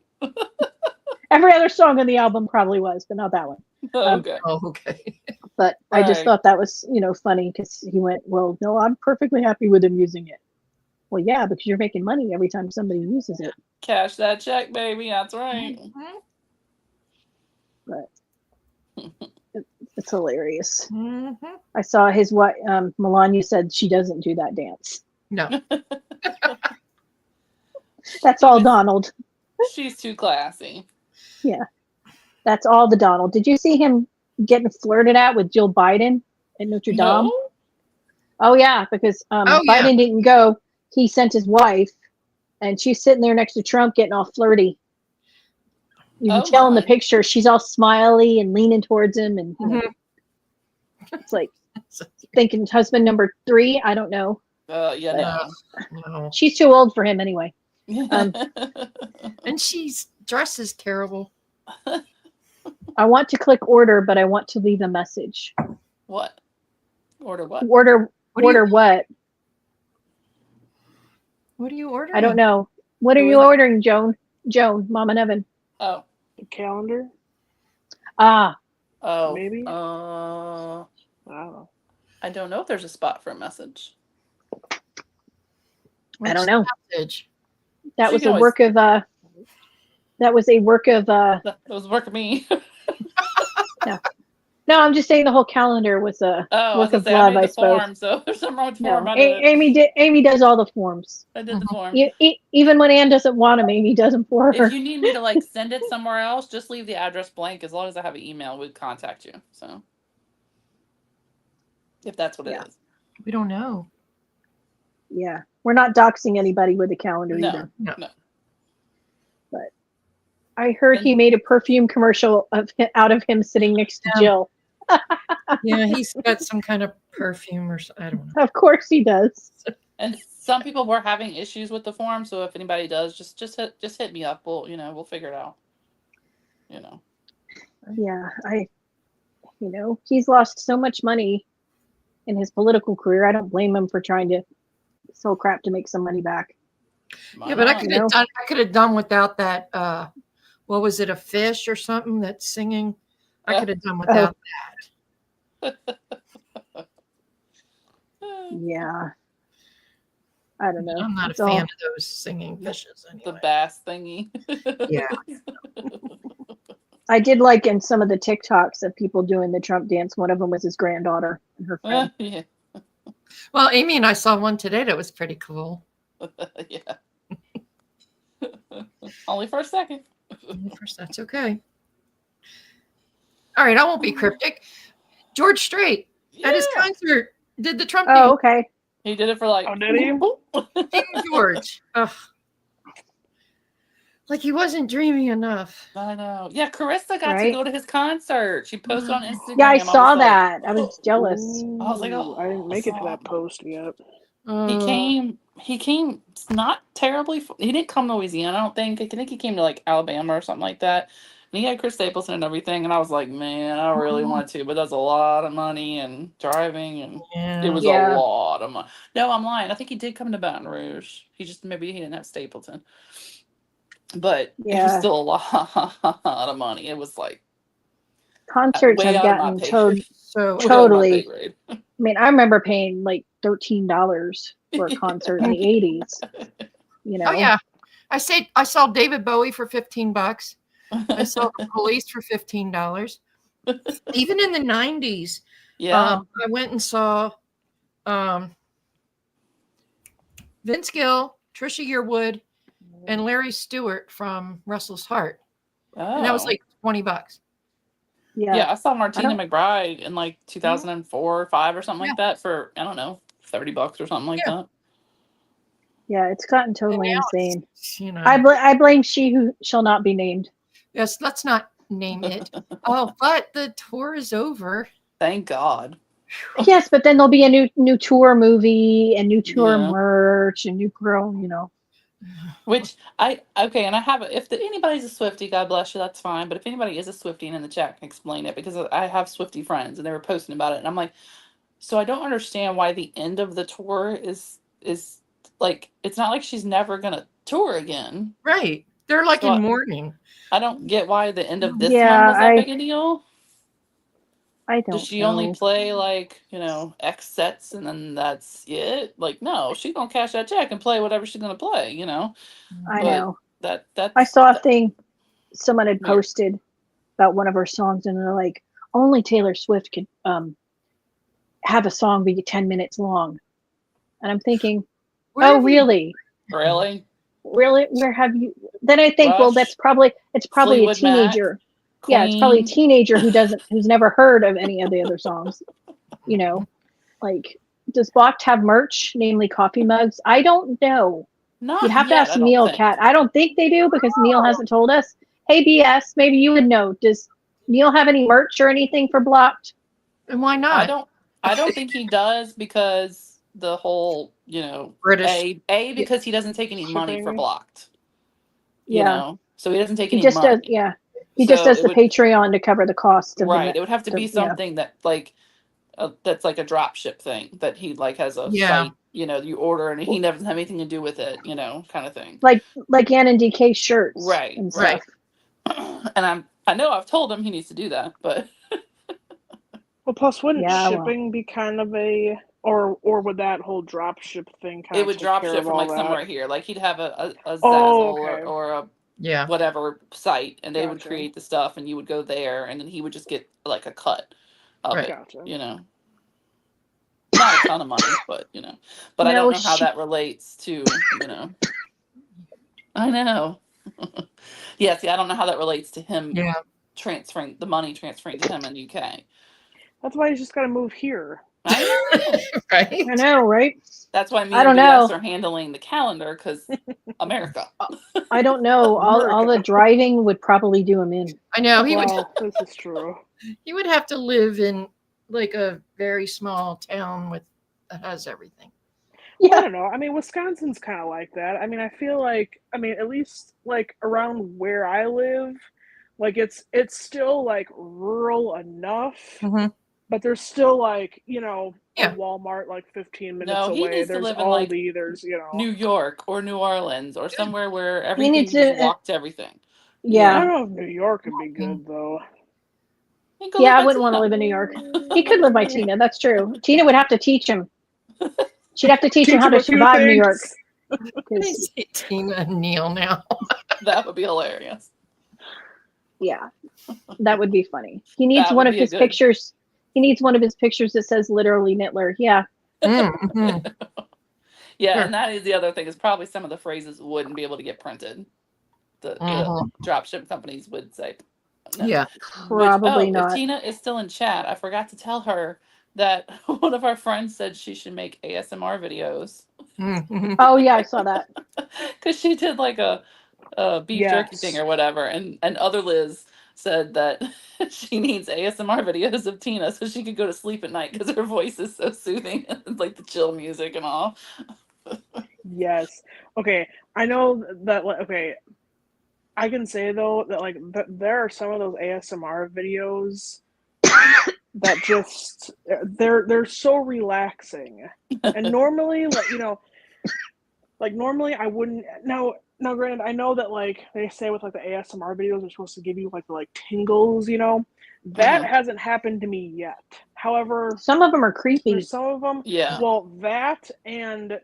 Every other song on the album probably was, but not that one. Okay. Oh, okay. But I just Right. thought that was, funny, because he went, well, no, I'm perfectly happy with him using it. Well, yeah, because you're making money every time somebody uses it. Cash that check, baby. That's right. But it's hilarious. Mhm. I saw his what Melania said she doesn't do that dance. No. That's all Donald. She's too classy. That's all the Donald. Did you see him getting flirted at with Jill Biden at Notre Dame? No? Oh yeah, because Oh, yeah. Biden didn't go. He sent his wife, and she's sitting there next to Trump getting all flirty. You can Oh, tell in the my. picture she's all smiley and leaning towards him, and it's like thinking husband number 3. I don't know. Yeah, no. No. She's too old for him anyway. And she's dresses terrible. I want to click order, but I want to leave a message. What? Order what? Order What do you- order what? What are you ordering? I don't know. What are Who you is it? ordering, Joan? Mom and Evan. Oh. The calendar, Ah, Oh. maybe. What I don't know. I don't know if there's a spot for a message. I don't know. Message. That So was you a can work of that was a work of That was work of me. no, I'm just saying the whole calendar was a Oh, I was work gonna of say I love, made I the suppose. form, so there's something wrong with the form. No, I did it. Amy does all the forms. I did the Mhm. form. Even when Anne doesn't want them, Amy does them for her. If you need me to like send it somewhere else, just leave the address blank. As long as I have an email, we'd contact you. So, if that's what Yeah. it is. We don't know. Yeah, we're not doxing anybody with the calendar No, either. No. no. I heard he made a perfume commercial out of him sitting next to Yeah. Jill. Yeah, he's got some kind of perfume or I don't know. Of course he does. And some people were having issues with the form, so if anybody does, just hit me up. We'll figure it out. Yeah, he's lost so much money in his political career. I don't blame him for trying to sell crap to make some money back. Yeah, but I Why could know? have done without that what was it, a fish or something that's singing? I could have done without not? Yeah. I don't know. I'm not It's a fan all- of those singing fishes The anyway. bass thingy. Yeah. I did like in some of the TikToks of people doing the Trump dance. One of them was his granddaughter and her friend. Yeah. Well, Amy and I saw one today that was pretty cool. Yeah. Only for a second. First, that's okay. All right, I won't be cryptic. George Strait at his Yeah. concert did the Trump Oh, dance. okay. He did it for like. Oh, did he? King George. Ugh. Like he wasn't dreaming enough. I know. Yeah, Carissa got to Right? go to his concert. She posted on Instagram. Yeah, I saw was like, that. I was jealous. I was like, oh, I didn't make it to so- that post yet. He came not terribly. He didn't come to Louisiana, I don't think. I think he came to like Alabama or something like that. And he had Chris Stapleton and everything. And I was like, man, I really want to, but that's a lot of money and driving, and Yeah. it was Yeah. a lot of money. No, I'm lying. I think he did come to Baton Rouge. Maybe he didn't have Stapleton, but it was Yeah. still a lot of money. It was like Concerts way have out of my gotten pay towed. grade. So Way out of my Totally. pay grade. I mean, I remember paying like $13 for a concert in the 80s. oh yeah. I saw David Bowie for $15. I saw the Police for $15. Even in the 90s, Yeah. I went and saw Vince Gill, Trisha Yearwood, and Larry Stewart from Russell's Heart. And that was Oh. like $20. Yeah, I saw Martina don't- McBride in like 2004 or 5 or something like that for, I don't know, $30 or something like Yeah. that. Yeah, it's gotten totally And now insane. You know, I blame she who shall not be named. yes, let's not name it. Oh, but the tour is over. Thank God. Yes, but then there'll be a new tour movie and new tour Yeah. merch and new girl, Which and I have if anybody's a Swiftie, God bless you, that's fine. But if anybody is a Swiftie in the chat, can explain it, because I have Swiftie friends and they were posting about it, and I'm like, so I don't understand why the end of the tour is like, it's not like she's never gonna tour again. Right. They're like So in mourning. I don't get why the end of this Yeah, one was that big a deal. I don't Does she know. only play like, X sets and then that's it? Like, no, she's gonna cash that check and play whatever she's gonna play, I but know. That's I saw a thing someone had Weird. posted about one of her songs, and they're like, only Taylor Swift could have a song be 10 minutes long. And I'm thinking, Where oh, have you- really? really. Really? Where have you? Then I think, well, Rush, it's probably a Fleetwood Mac, teenager. Yeah, it's probably a Queen. teenager who's never heard of any of the other songs. Like, does Blocked have merch, namely coffee mugs? I don't know. Not You'd have to yet, ask I don't Neil, think. Kat. I don't think they do because Neil hasn't told us. Hey, BS, maybe you would know. Does Neil have any merch or anything for Blocked? And why I not? don't think he does, because the whole, British. because he doesn't take any money for Shipping. Blocked. Yeah. So he doesn't take He any just money. does. Yeah, he just So does it the would- Patreon to cover the cost of Right. the. It would have to be yeah. something that like that's like a drop ship thing, that he like has a Yeah. site, you order, and he doesn't have anything to do with it, kind of thing. Like Ann and DK shirts, Right, and right. stuff. And I know I've told him he needs to do that, but Well, plus wouldn't Yeah, well. shipping be kind of a or would that whole drop ship thing kind It of would take drop care ship of from all like that? somewhere here. Like he'd have a Oh, Zazzle okay. or a Yeah. whatever site, and they would Gotcha. create the stuff, and you would go there, and then he would just get like a cut of Right. it. Gotcha. You know, not a ton of money, but you know. But I No, don't know how she- that relates to I know. Yeah, see, I don't know how that relates to him Yeah. transferring to him in UK. That's why he's just got to move here. I know. Right. I know, right? That's why me I and don't BS know. are handling the calendar because America. I don't know. All the America. driving would probably do him in. I know he would. Well, this is true. He would have to live in like a very small town that has everything. Well, I Yeah. don't know. I mean, Wisconsin's kind of like that. I mean, I feel like, I mean, at least like around where I live, like it's still like rural enough, Mhm. but there's still like, you know, a Yeah. Walmart like 15 minutes No, he away. needs to There's live in, like, Aldi. There's, you know, New York or New Orleans or somewhere where everything needs is to- walk to everything. I Yeah. don't know if New York would be good though. He can Yeah, live I by wouldn't want to Tina. live in New York. He could live by Tina. That's true. Tina would have to teach him. She'd have to teach him how to a few survive New York. things. 'Cause I say Tina and Neil now. That would be hilarious. Yeah, that would be funny. He needs That one would of be a his good- pictures. He needs one of his pictures that says literally Nittler. Yeah. Mhm. Yeah, Sure. and that is the other thing is probably some of the phrases wouldn't be able to get printed. The Mhm. dropship companies would say no. Yeah. Probably If not. Tina is still in chat, I forgot to tell her that one of our friends said she should make ASMR videos Mhm. Oh yeah, I saw that. because she did like a beef jerky Yes. thing or whatever, and other Liz said that she needs ASMR videos of Tina so she could go to sleep at night because her voice is so soothing and like the chill music and all. Yes. Okay. I know that. Okay. I can say though that like there are some of those ASMR videos that just they're so relaxing. And normally, like, you know, like normally I wouldn't. Now, granted, I know that like they say with like the ASMR videos are supposed to give you like tingles. You know, that Mhm. hasn't happened to me yet. However, Some of them are creepy. there's some of them. Yeah. Well, that and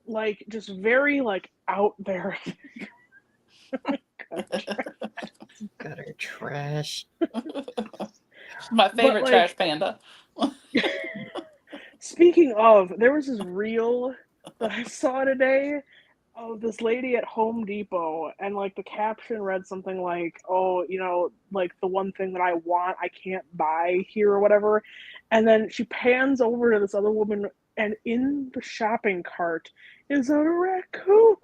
like just very like out there. Gutter trash. My favorite like- trash panda. Speaking of, there was this reel that I saw today of this lady at Home Depot, and like the caption read something like, "Oh, you know, like the one thing that I want, I can't buy here or whatever." And then she pans over to this other woman, and in the shopping cart is a raccoon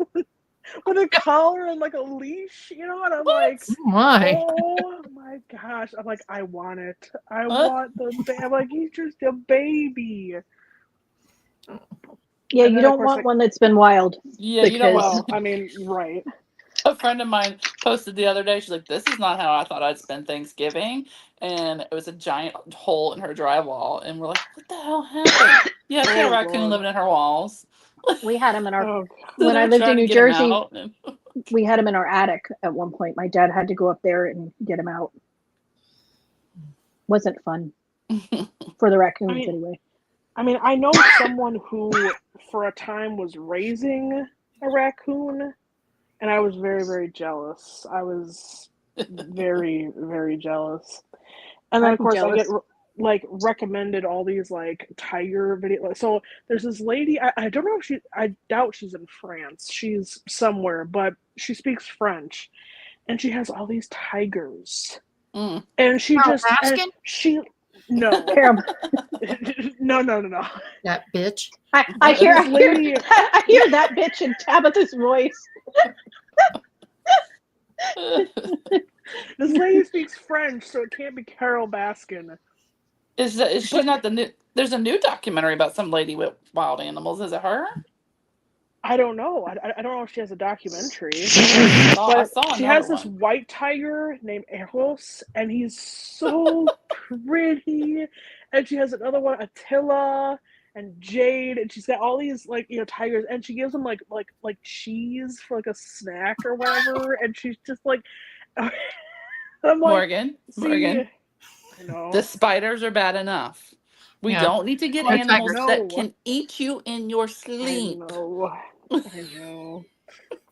with a collar and like a leash, you know. And I'm like, Oh my. oh my gosh! I'm like, I want it. I want the. I'm like, he's just a baby. Yeah, And you then, of don't course, want like- one that's been wild. Yeah, you don't Because- want. Well, I mean, right. A friend of mine posted the other day. She's like, "This is not how I thought I'd spend Thanksgiving," and it was a giant hole in her drywall. And we're like, "What the hell happened?" Yeah, she had a Oh, raccoon Lord. living in her walls. We had them in our Oh, So When they I were lived in trying to New get him Jersey- out, and- we had them in our attic at one point. My dad had to go up there and get them out. Wasn't fun for the raccoons I mean- anyway. I mean, I know someone who, for a time, was raising a raccoon, and I was very, very jealous. I was very, very jealous. And then, of I'm course, I get jealous. like recommended all these like tiger videos. So there's this lady. I don't know if I doubt she's in France. She's somewhere, but she speaks French, and she has all these tigers. Mm. And she Carol just and Baskin? she no Terrible. no. That bitch. I hear This lady- I hear that bitch in Tabitha's voice. This lady speaks French, so it can't be Carol Baskin. Is she not the new? There's a new documentary about some lady with wild animals. Is it her? I don't know. I don't know if she has a documentary. I But saw she another has this one. white tiger named Eros, and he's so pretty. And she has another one, Attila and Jade, and she's got all these like tigers, and she gives them like cheese for like a snack or whatever. And she's just like, I'm like, Morgan. see, I know. The spiders are bad enough. We Yeah. don't need to get Or animals tigers. that No. can eat you in your I sleep. know. I know.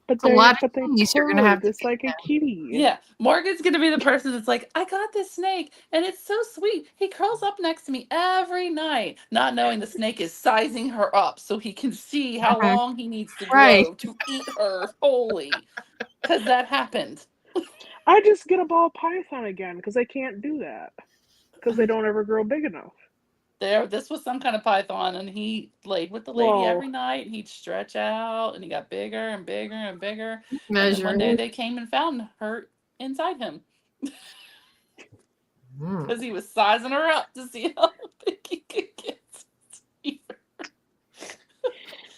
But It's a lot of they things you're gonna have purr to just like a kitty. Yeah, Morgan's gonna be the person that's like, I got this snake and it's so sweet. He curls up next to me every night, not knowing the snake is sizing her up so he can see how Mhm. long he needs to Right. grow to eat her wholly. Because that happened. I just get a ball python again because they can't do that because they don't ever grow big enough. This was some kind of python, and he laid with the lady every night, and he'd stretch out, and he got bigger and bigger and bigger. And then one day Measuring. they came and found her inside him Mm. because he was sizing her up to see how big he could get.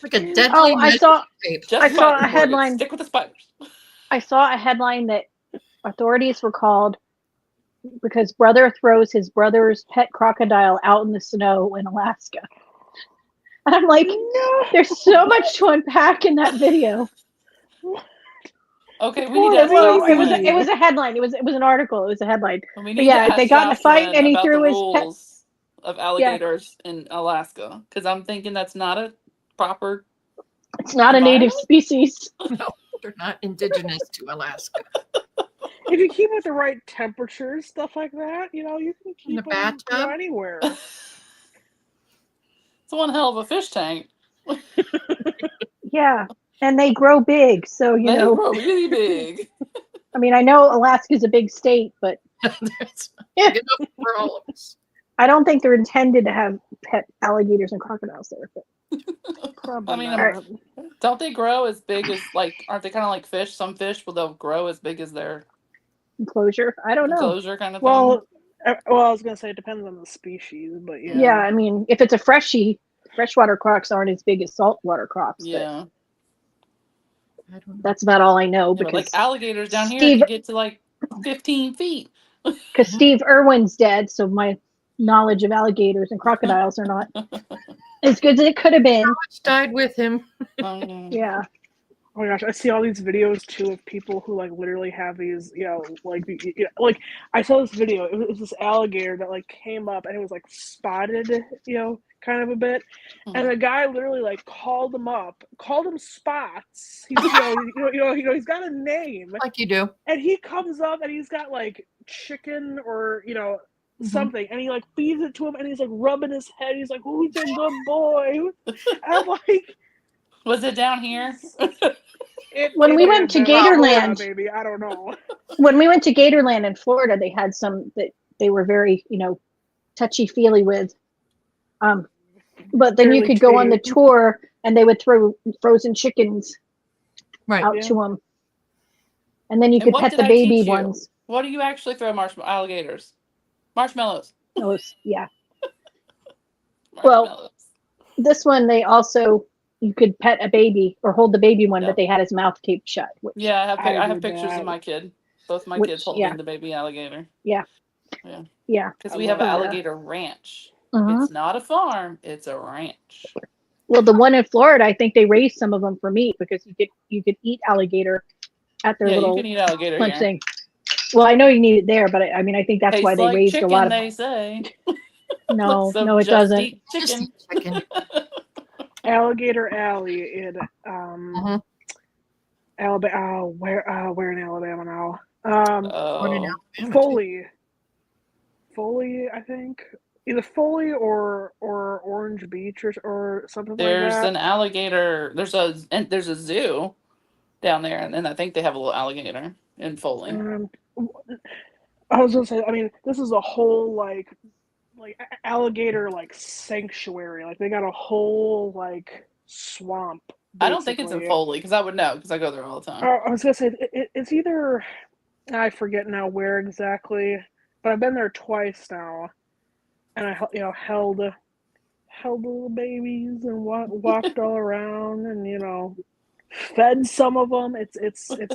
Like a deadly Oh, I measuring saw tape. Just I saw a spiders, Morgan. headline. Stick with the spiders. I saw a headline that authorities were called because brother throws his brother's pet crocodile out in the snow in Alaska. And I'm like, No. there's so much to unpack in that video. Okay, we Poor need to ask Well, it Jocelyn. was a headline. It was an article. It was a headline. We But need to yeah, ask they got in a fight Jocelyn and he about the threw his pet. rules of alligators in Alaska, because I'm thinking that's not a proper. It's not a native environment? species. No, they're not indigenous to Alaska. If you keep it the right temperatures, stuff like that, you can In the keep them bathtub? anywhere. It's one hell of a fish tank. Yeah, and they grow big. So They grow really big. I mean, I know Alaska's a big state, but That's big enough for all of us. I don't think they're intended to have pet alligators and crocodiles there. But Probably I mean, not. don't they grow as big as, like, aren't they kind of like fish? Some fish, will they'll grow as big as their enclosure, I don't know. enclosure kind of thing. Well, I was gonna say it depends on the species, but yeah. Yeah, I mean, if it's a freshwater crocs aren't as big as saltwater crocs. Yeah. I don't know. But that's about all I know Yeah, but like because alligators down here Steve- can get to like 15 feet. Steve Irwin's dead, so my knowledge of alligators and crocodiles are not as good as it could have been. Much died with him. Yeah. Oh my gosh, I see all these videos too of people who like literally have these, like I saw this video. It was this alligator that like came up and it was like spotted, kind of a bit, and the guy literally like called him Spots. He's he's got a name, Like you do. and he comes up and he's got like chicken or Mhm. something, and he like feeds it to him, and he's like rubbing his head. He's like, "Who's a good boy?" And I'm like. Was it down here? When we went to Gatorland, baby, I don't know. when we went to Gatorland in Florida, they had some that they were very, touchy feely with. But then you Fairly could go on the tame. tour and they would throw frozen chickens Right. out Yeah. to them. And then you And could what pet did the I baby teach you? ones. What do you actually throw alligators? Marshmallows. Those, yeah. Well, Marshmallows. This one, you could pet a baby or hold the baby one, Yeah. but they had his mouth taped shut. Yeah, I I have did pictures that. of my kid. Both my Which- kids holding yeah. the baby alligator. Yeah. Because I we have love an that. alligator ranch. Uh-huh. It's not a farm, it's a ranch. Well, the one in Florida, I think they raised some of them for meat because you could eat alligator at their Yeah, you little can eat alligator lunch here. thing. Well, I know you need it there, but I mean, I think that's Tastes why they like raised chicken, a lot of. they say. No, So no, it just doesn't. eat Just chicken. chicken. Alligator Alley in Mhm. Alabama. Where in Alabama now? Born in Oh. Alabama, Foley, I think. Either Foley or Orange Beach or something There's like that. an alligator. There's a zoo down there, and I think they have a little alligator in Foley. I was gonna say, I mean, this is a whole like alligator like sanctuary. Like they got a whole like swamp. I don't think it's in basically. Foley because I would know because I go there all the time. I was gonna say it's either, I forget now where exactly, but I've been there twice now, and I held little babies and walked all around and fed some of them. It's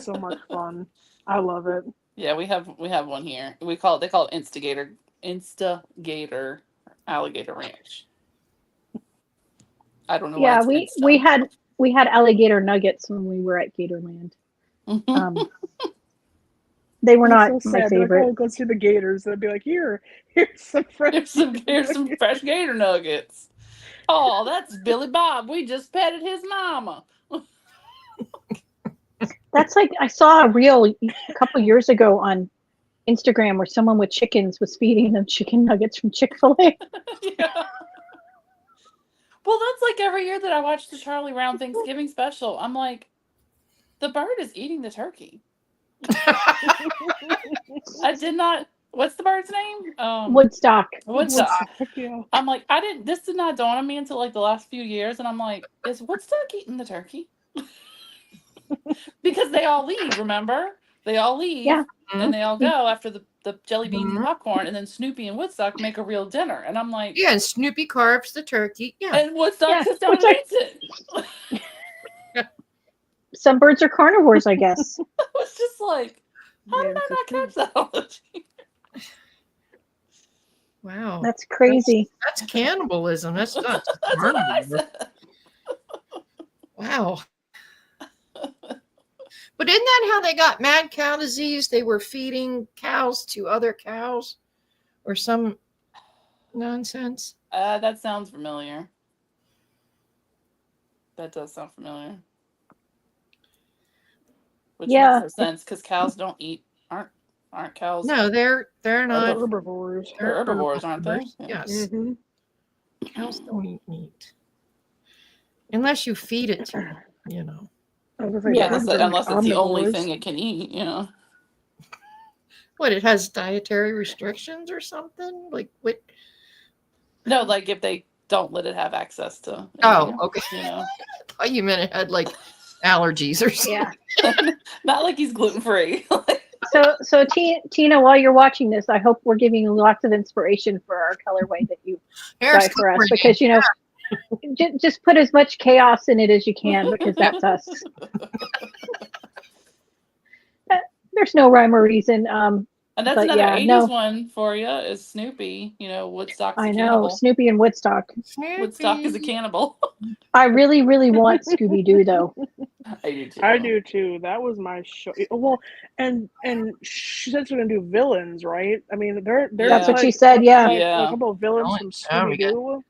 so much fun. I love it. Yeah, we have one here. They call it Instigator Alligator Ranch. I don't know. Yeah, why it's we had alligator nuggets when we were at Gatorland. They were That's not so my sad. They're like, favorite. oh, go see the Gators. And I'd be like, here's some fresh. Here's some fresh gator nuggets. Oh, that's Billy Bob. We just petted his mama. That's like I saw a reel a couple years ago on Instagram where someone with chickens was feeding them chicken nuggets from Chick-fil-A. Yeah. Well, that's like every year that I watch the Charlie Brown Thanksgiving special. I'm like, the bird is eating the turkey. I did not. What's the bird's name? Woodstock. Woodstock. Yeah. I'm like, this did not dawn on me until like the last few years, and I'm like, is Woodstock eating the turkey? Because they all leave, remember? They all leave, Yeah. and they all go after the jelly beans and popcorn, and then Snoopy and Woodstock make a real dinner, and I'm like, Yeah, and Snoopy carves the turkey. Yeah. and Woodstock Yeah, sits down and Woodstock- eats it. Some birds are carnivores, I guess. I was just like, how did Yeah, I so not true. catch that all the time? Wow. That's crazy. That's cannibalism. That's not That's what I carnivore. said. Wow. But isn't that how they got mad cow disease? They were feeding cows to other cows or some nonsense. That sounds familiar. That does sound familiar. Which Yeah. makes no sense because cows don't eat aren't cows. No, they're They're not. herbivores. They're herbivores, aren't they? herbivores. Yeah. Yes. Mm-hmm. Cows don't eat meat. Unless you feed it to them, you know. Yeah, Unless it's the only thing it can eat, you know. What, it has dietary restrictions or something? Like what? No, like if they don't let it have access to. Oh, anything, okay. You know, Oh, you meant it had like allergies or something. Yeah. not like he's gluten free. So Tina, while you're watching this, I hope we're giving you lots of inspiration for our colorway that you Hair's buy for us, coloring. because just put as much chaos in it as you can, because that's us. There's no rhyme or reason. And that's But another yeah, 80s no. one for you is Snoopy. You know, Woodstock's a I know cannibal. Snoopy and Woodstock. Woodstock is a Snoopy. cannibal. I really, really want Scooby Doo though. I do too. I do too. That was my show. Well, and she said she's gonna do villains, right? I mean, they're That's Yeah. what she said. Yeah. like, Yeah. a couple of villains Oh, from yeah, we Scooby Doo.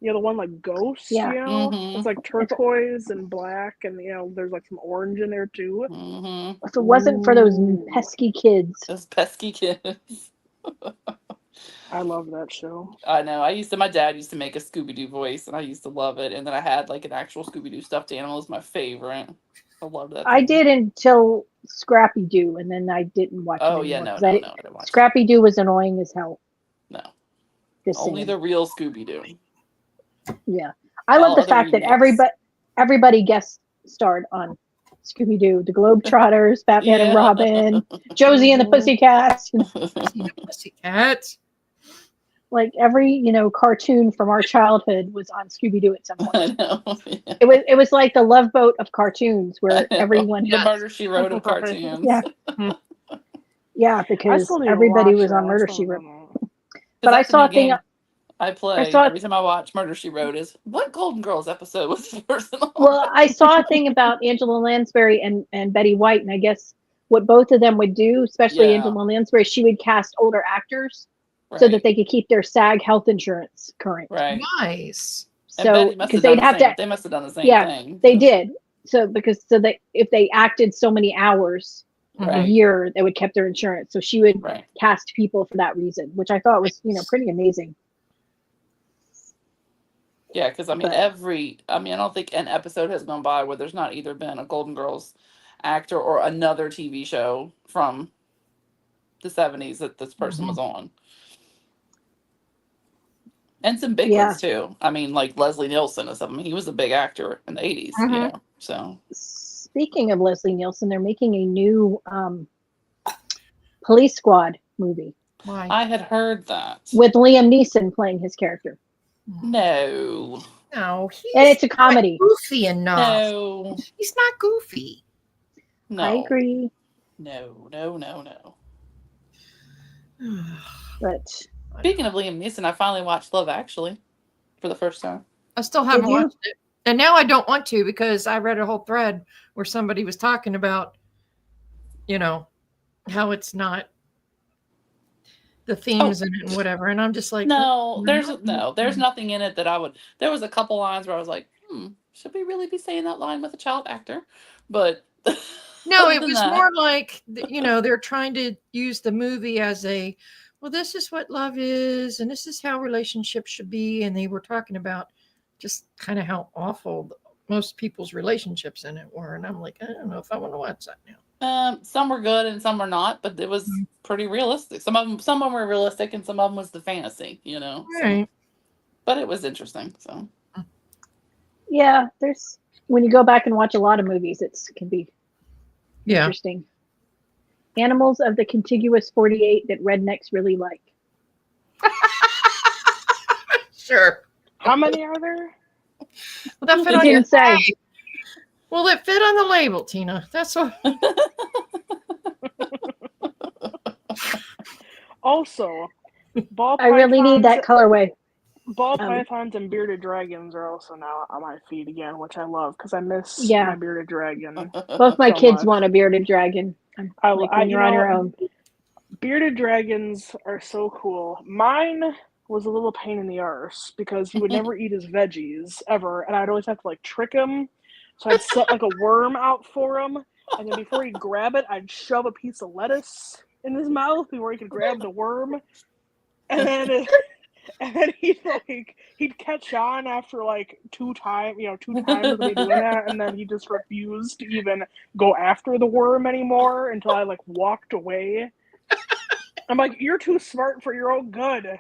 You know, the one like Ghost. Yeah. You know, Mhm. it's like turquoise and black, and there's like some orange in there too. Mm-hmm. If it wasn't for those Ooh. pesky kids. Those pesky kids. I love that show. I know. My dad used to make a Scooby Doo voice, and I used to love it. And then I had like an actual Scooby Doo stuffed animal as my favorite. I loved that. I thing. did until Scrappy Doo, and then I didn't watch it Oh anymore. yeah, no, 'cause no, I no. didn't- I didn't watch. Scrappy Doo was annoying as hell. No, Just only saying. the real Scooby Doo. Yeah, I love All the other fact that remakes. everybody guest starred on Scooby Doo, the Globetrotters, Batman and Yeah. Robin, Josie and the Mhm. Pussycats, Pussycats. like every cartoon from our childhood was on Scooby Doo at some point. I know. Yeah. It was like the Love Boat of cartoons, where I know. everyone The Murder She Wrote of Right. cartoons. Yeah, I because still need to everybody watch was on that. Murder still She don't Wrote. know. But I That's a saw new a thing. game I play saw- every time I watch Murder She Wrote is what Golden Girls episode was this person on? Well, I saw a thing about Angela Lansbury and Betty White, and I guess what both of them would do, especially Yeah. Angela Lansbury, she would cast older actors so that they could keep their SAG health insurance current. right. Nice. And So Betty must because have done they'd the have same. to, They must have done the same Yeah, thing. they did. So if they acted so many hours a Right. year, they would keep their insurance. So she would Right. cast people for that reason, which I thought was pretty amazing. Yeah, because I But- I don't think an episode has gone by where there's not either been a Golden Girls actor or another TV show from the 70s that this person was on. And some big Yeah. ones too. I mean, like Leslie Nielsen or something. He was a big actor in the 80s, you Mhm. know. So Speaking of Leslie Nielsen, they're making a new Police Squad movie Why? I had heard that. with Liam Neeson playing his character, No. No, he's and it's a not comedy. goofy enough. No. He's not goofy. No. I agree, No, no, no, no. but Speaking of Liam Neeson, I finally watched Love Actually for the first time. I still haven't Did you? watched it. And now I don't want to because I read a whole thread where somebody was talking about, how it's not the themes in it and whatever. And I'm just like, No, no. there's nothing in it that I would. There was a couple lines where I was like, should we really be saying that line with a child actor? But No, other it than was that- more like, they're trying to use the movie as a, well, this is what love is, and this is how relationships should be. And they were talking about just kind of how awful most people's relationships in it were. And I'm like, I don't know if I want to watch that now. some were good and some were not, but it was pretty realistic. Some of them were realistic, and some of them was the fantasy, so- Right. but it was interesting. So Yeah, there's when you go back and watch a lot of movies, it can be Yeah. interesting. Animals of the contiguous 48 that rednecks really like. Sure. How many are there? Well, that fit It on your didn't say. tag. Well, it fit on the label, Tina. That's what. Also, ball I really need that pythons- colorway. Ball pythons and bearded dragons are also now on my feed again, which I love because I miss Yeah. my bearded dragon. Both my so kids much. want a bearded dragon. Like when you're on your own. Bearded dragons are so cool. Mine was a little pain in the arse because he would never eat his veggies ever, and I'd always have to like trick him. So I'd set like a worm out for him, and then before he'd grab it, I'd shove a piece of lettuce in his mouth before he could grab the worm, and then he'd catch on after like two times of me doing that, and then he just refused to even go after the worm anymore until I like walked away. I'm like, you're too smart for your own good.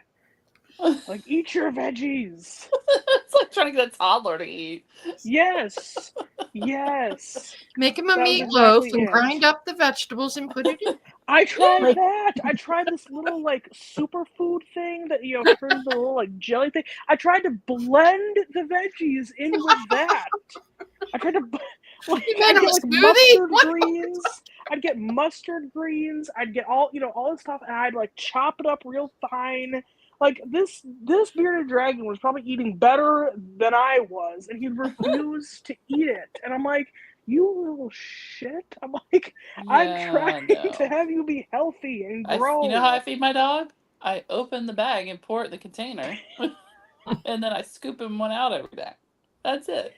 Like, eat your veggies. it's like trying to get a toddler to eat. Yes. Make him a That was meatloaf exactly and it. grind up the vegetables and put it in. I tried Like- that. I tried this little like superfood thing that turns a little like jelly thing. I tried to blend the veggies in with that. I tried to You made I'd him get a like smoothie? mustard What? greens. I'd get mustard greens. I'd get all this stuff, and I'd like chop it up real fine. Like this bearded dragon was probably eating better than I was, and he'd refuse to eat it. And I'm like, you little shit. I'm like, I'm trying to have you be healthy and grow. You know how I feed my dog? I open the bag and pour it in the container, and then I scoop him one out every day. That's it.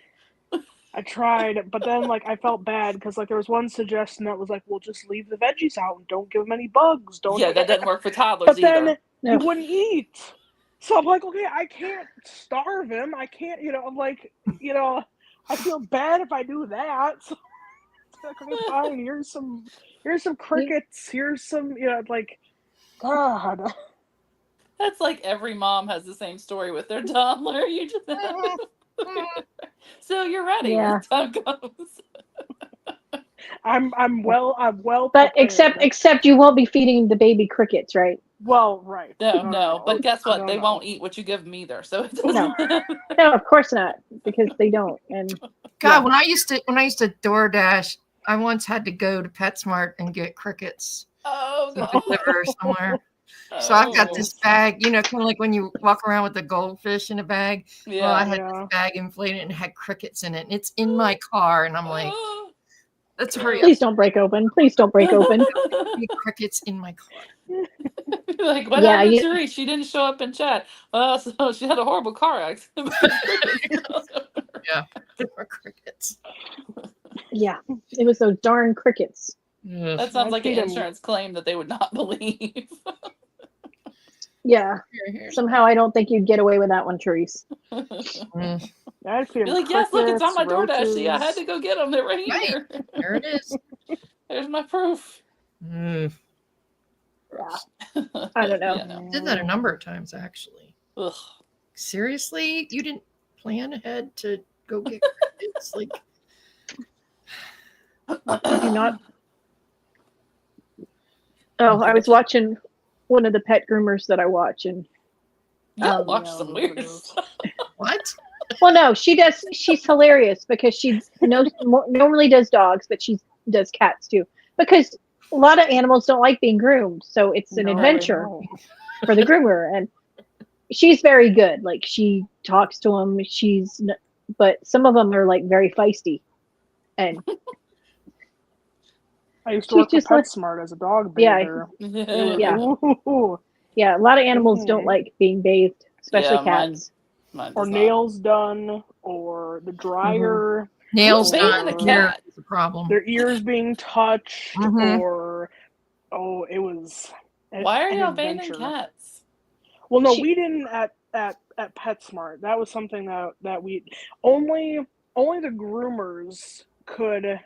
I tried, but then like I felt bad because like there was one suggestion that was like, well, just leave the veggies out and don't give them any bugs. Don't. Yeah, that doesn't work for toddlers But either. then No. he wouldn't eat. So I'm like, okay, I can't starve him. I can't, I'm like, I feel bad if I do that. So it's like, okay, fine. Here's some crickets. Here's some, like, God. That's like every mom has the same story with their toddler. You just so you're ready Yeah. when the time comes. I'm well But prepared. except you won't be feeding the baby crickets, right? Well, right. No. But guess what? No, They no. won't eat what you give them either. So it doesn't No. matter. No, of course not, because they don't. And God, when I used to DoorDash, I once had to go to PetSmart and get crickets Oh, to no. deliver somewhere. So I've got this bag, kind of like when you walk around with the goldfish in a bag. Yeah. Well, I had Yeah. this bag inflated and had crickets in it, and it's in my car, and I'm like, let's hurry up. please don't break open. Please don't break open. Be crickets in my car. Like, what Yeah, happened you- to Therese? She didn't show up in chat. So she had a horrible car accident. There were crickets. Yeah, it was those darn crickets. Ugh. That sounds like an feed 'em. insurance claim that they would not believe. Yeah, somehow I don't think you'd get away with that one, Therese. Mm, I'd feed Be him like, yes, look, it's on my crickets, DoorDash. See, I had roaches. to go get them. They're right Right. here. there it is. There's my proof. Mm. Yeah, I don't know. Yeah, no. Did that a number of times, actually. Ugh. Seriously? You didn't plan ahead to go get crickets? Like, Did you not? Oh, I was watching one of the pet groomers that I watch, and Y'all Oh, watch no, some no, weird no. stuff. what? well, no, she does. She's hilarious because she normally does dogs, but she does cats too. Because a lot of animals don't like being groomed, so it's an No, adventure no. for the groomer, and she's very good. Like she talks to them. But some of them are like very feisty, and I used to She's work for just like- PetSmart as a dog Yeah. bather. It was, Yeah. ooh, Yeah, a lot of animals don't Mhm. like being bathed, especially Yeah, mine- cats. Mine or does not. nails done, or the dryer, Nails Who's bathing done a here cat? is a problem. their ears being touched, Mhm. or it was Why are an y'all bathing adventure. cats? Well, no, She- we didn't at PetSmart. That was something that we only the groomers could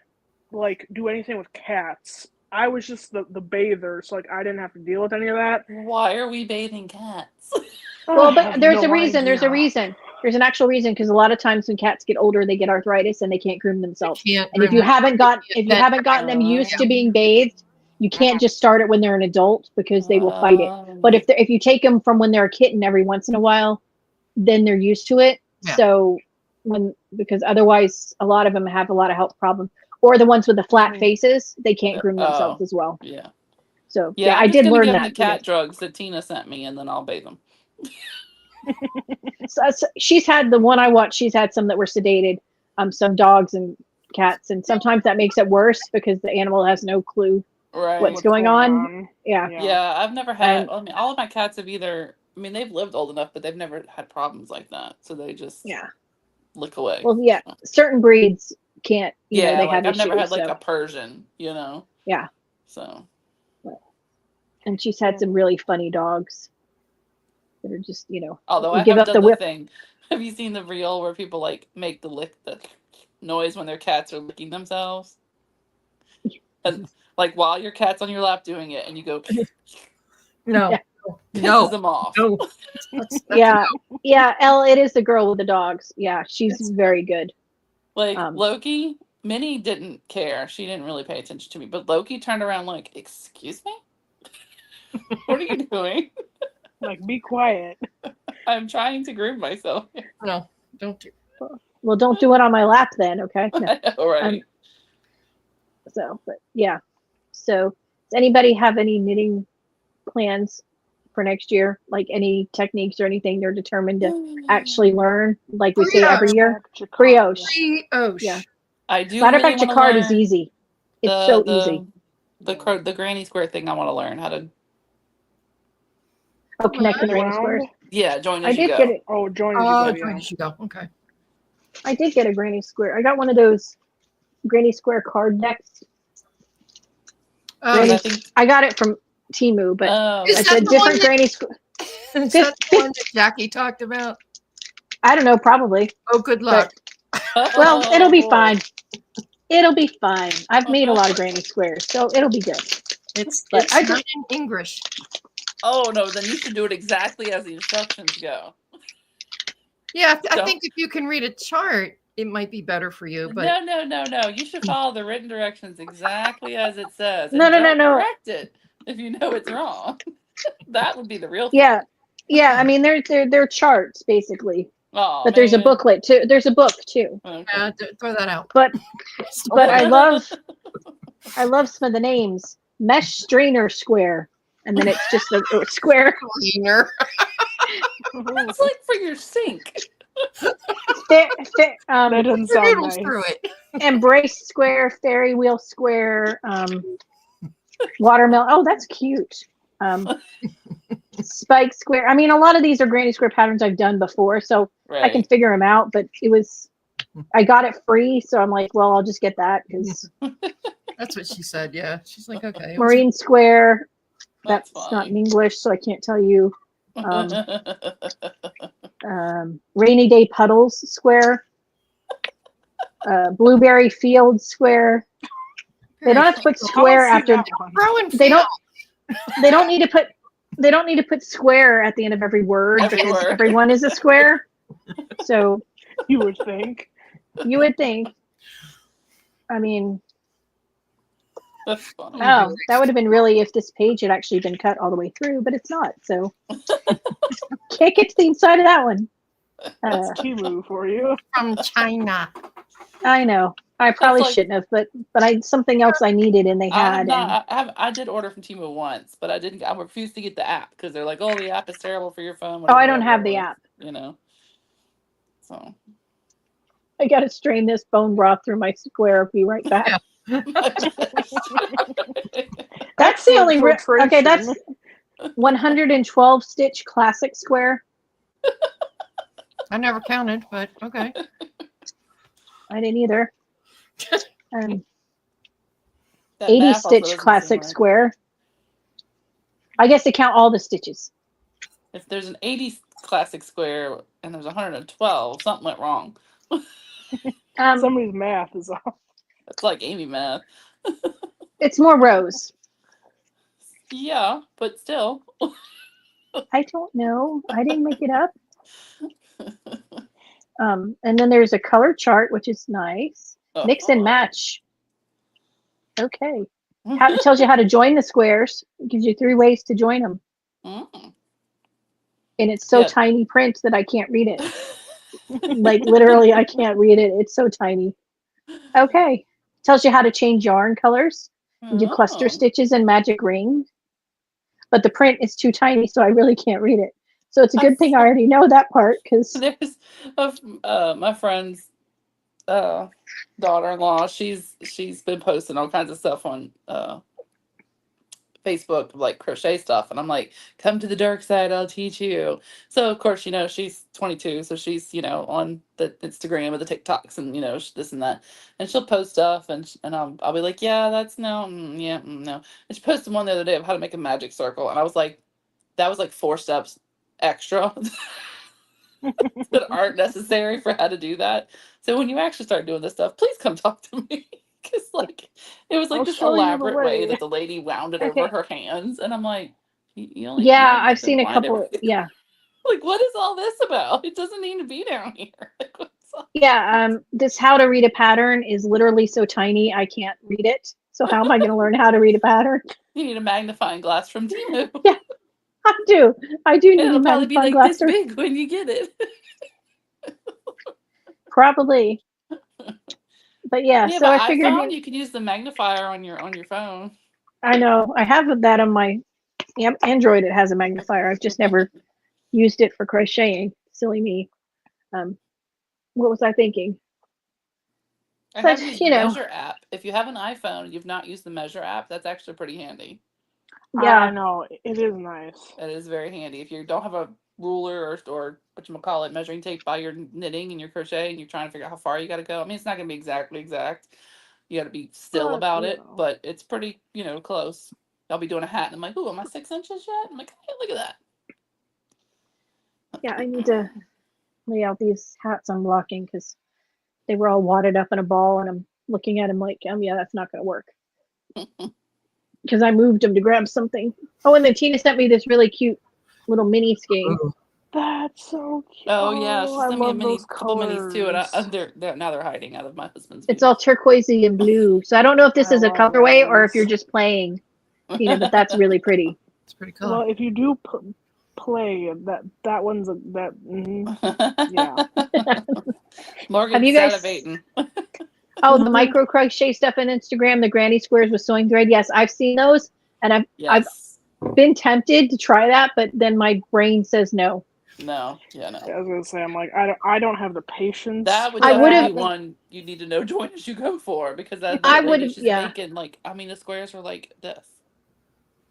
like do anything with cats. I was just the bather, so like I didn't have to deal with any of that. Why are we bathing cats? Well, I but have there's no a reason. There's a idea. reason. There's an actual reason because a lot of times when cats get older, they get arthritis and they can't groom themselves. Can't And if groom you them. haven't gotten them used to being bathed, you can't just start it when they're an adult because they will fight it. But if you take them from when they're a kitten every once in a while, then they're used to it. Yeah. So because otherwise a lot of them have a lot of health problems, or the ones with the flat Mhm. faces, they can't groom themselves Oh. as well. Yeah. So Yeah, I I'm just did gonna learn give them that. the cat drugs that Tina sent me, and then I'll bathe them. So she's had the one I watched. She's had some that were sedated, some dogs and cats, and sometimes that makes it worse because the animal has no clue Right. what's going on. Yeah. Yeah, I've never had. And- I mean, all of my cats have either. I mean, they've lived old enough, but they've never had problems like that. So they just Yeah. lick away. Well, yeah, certain breeds can't. You know, they like have I've never had issues, like so- a Persian. Yeah. So. And she's had some really funny dogs that are just, Although you I give have up done the the whip. thing. Have you seen the reel where people like make the noise when their cats are licking themselves? And like while your cat's on your lap doing it, and you go No. Yeah. pisses No. them off. No. That's Yeah, yeah. Elle, it is the girl with the dogs. Yeah, she's very good. Like Um, Loki, Minnie didn't care. She didn't really pay attention to me. But Loki turned around like, "Excuse me? What are you doing? Like, be quiet. I'm trying to groom myself." No. Don't do. Well, don't do it on my lap then, okay? No. I know, right? So, but yeah. So, does anybody have any knitting plans for next year? Like any techniques or anything they're determined to actually learn? Like we say every year. Brioche. Brioche. Yeah. I do Ladder really back want to jacquard learn is easy. It's so easy. The granny square thing. I want to learn how to. Oh, connecting granny Round? squares. Yeah, join I as you did go. get it. Oh, join as Oh, you go, join yeah. as you go. Okay. I did get a granny square. I got one of those granny square card decks. Oh, And Granny- I think. I got it from Temu, but Is it's that a the different one that- granny square. is that the one that Jackie talked about? I don't know, probably. Oh, good luck. Well, it'll be boy. fine. It'll be fine. I've made a lot of granny squares, so it'll be good. It's But it's I not in English. Oh no, then you should do it exactly as the instructions go. Yeah, I Don't- think if you can read a chart, it might be better for you. But No. You should follow the written directions exactly as it says. No, and no, no, don't no. Correct it if you know it's wrong. That would be the real. Yeah, yeah. I mean, they're charts basically, Oh, but there's a man. booklet too. There's a book too. Okay. throw that out. But So but I love some of the names. Mesh strainer square, and then it's just a square. cleaner. It's like for your sink. Fa- That doesn't sound Noodles nice. through it. embrace square, fairy wheel square, watermelon. Oh, that's cute. Spike square. I mean, a lot of these are granny square patterns I've done before, so Right. I can figure them out. But I got it free, so I'm like, well, I'll just get that because That's what she said. Yeah, she's like, okay. Marine square. That's That's not in fine. English, so I can't tell you. Rainy day puddles square. Blueberry field square. They don't have to put square I don't see after. that one. Growing They don't. field. They don't need to put. They don't need to put square at the end of every word Every because word. everyone is a square. So You would think. you would think. I mean, That's funny. oh, that would have been really if this page had actually been cut all the way through, but it's not. So can't get to the inside of that one. That's Timu for you. From China. I know. I probably like- shouldn't have, but something else I needed and they I have had. not. I did order from Temu once, but I didn't. I refused to get the app because they're like, "Oh, the app is terrible for your phone." Oh, I whatever, don't have whatever the it was, app. You know. So I got to strain this bone broth through my square. I'll be right back. That's the only okay. That's Filtration. 112 stitch classic square. I never counted, but okay. I didn't either. Um, That 80 math also stitch doesn't classic seem right. square. I guess they count all the stitches. If there's an 80 classic square and there's 112, something went wrong. Somebody's math is off. It's like Amy math. It's more rows. Yeah, but still. I don't know. I didn't make it up. And then there's a color chart, which is nice. Mix and match. Okay. It tells you how to join the squares. It gives you 3 ways to join them. Mm. And it's so Yeah. tiny print that I can't read it. Like literally, I can't read it. It's so tiny. Okay. Tells you how to change yarn colors. You do cluster Oh. stitches and magic ring. But the print is too tiny, so I really can't read it. So it's a good thing I already know that part because There's my friend's daughter-in-law. She's been posting all kinds of stuff on Facebook, like crochet stuff, and I'm like, come to the dark side, I'll teach you. So of course, she's 22, so she's on the Instagram or the TikToks, and this and that, and she'll post stuff, and I'll be like, yeah, that's no, no. And she posted one the other day of how to make a magic circle, and I was like, that was like 4 steps extra that aren't necessary for how to do that. So when you actually start doing this stuff, please come talk to me. Because it was like I'll this show you the elaborate way way. that the lady wound it Okay. over her hands, and I'm like, you only yeah, wind I've it, seen a wind couple. everything. Yeah, Like, what is all this about? It doesn't need to be down here. Like, what's all- yeah. This how to read a pattern is literally so tiny I can't read it. So how am I going to learn how to read a pattern? You need a magnifying glass from Temu. Yeah, I do. I do And need a it'll probably be magnifying like glass. this big when you get it. Probably. But yeah, You have so an I figured. iPhone, you can use the magnifier on your phone. I know I have that on my Android. It has a magnifier. I've just never used it for crocheting. Silly me. What was I thinking? I But, have used you the know. Measure app. If you have an iPhone and you've not used the Measure app, that's actually pretty handy. Yeah, I know. It is nice. It is very handy. If you don't have a ruler or whatchamacallit, measuring tape by your knitting and your crochet and you're trying to figure out how far you got to go. I mean, it's not going to be exactly exact. You got to be still But, about you it, know. but it's pretty, close. I'll be doing a hat and I'm like, ooh, am I 6 inches yet? I'm like, hey, look at that. yeah. I need to lay out these hats I'm blocking because they were all wadded up in a ball, and I'm looking at them like, yeah, that's not going to work. Because I moved them to grab something. Oh, and then Tina sent me this really cute little mini skein. That's so cute. Oh yeah, she I sent me a love those couple minis too, and colors. they're now they're hiding out of my husband's. It's all turquoisey and blue. So I don't know if this I is a love colorway or if those. you're just playing, but that's really pretty. It's pretty cool. Well, if you do play that one's that. Yeah. Morgan's Have you guys- salivating. Oh, the micro crochet stuff on Instagram, the granny squares with sewing thread. Yes, I've seen those, and I've Yes. been tempted to try that, but then my brain says no. No. Yeah. No. I was gonna say, I'm like, I don't have the patience. That would I definitely would've- be one you need to know join as you go for, because that I lady, would've- she's yeah. making the squares are like this.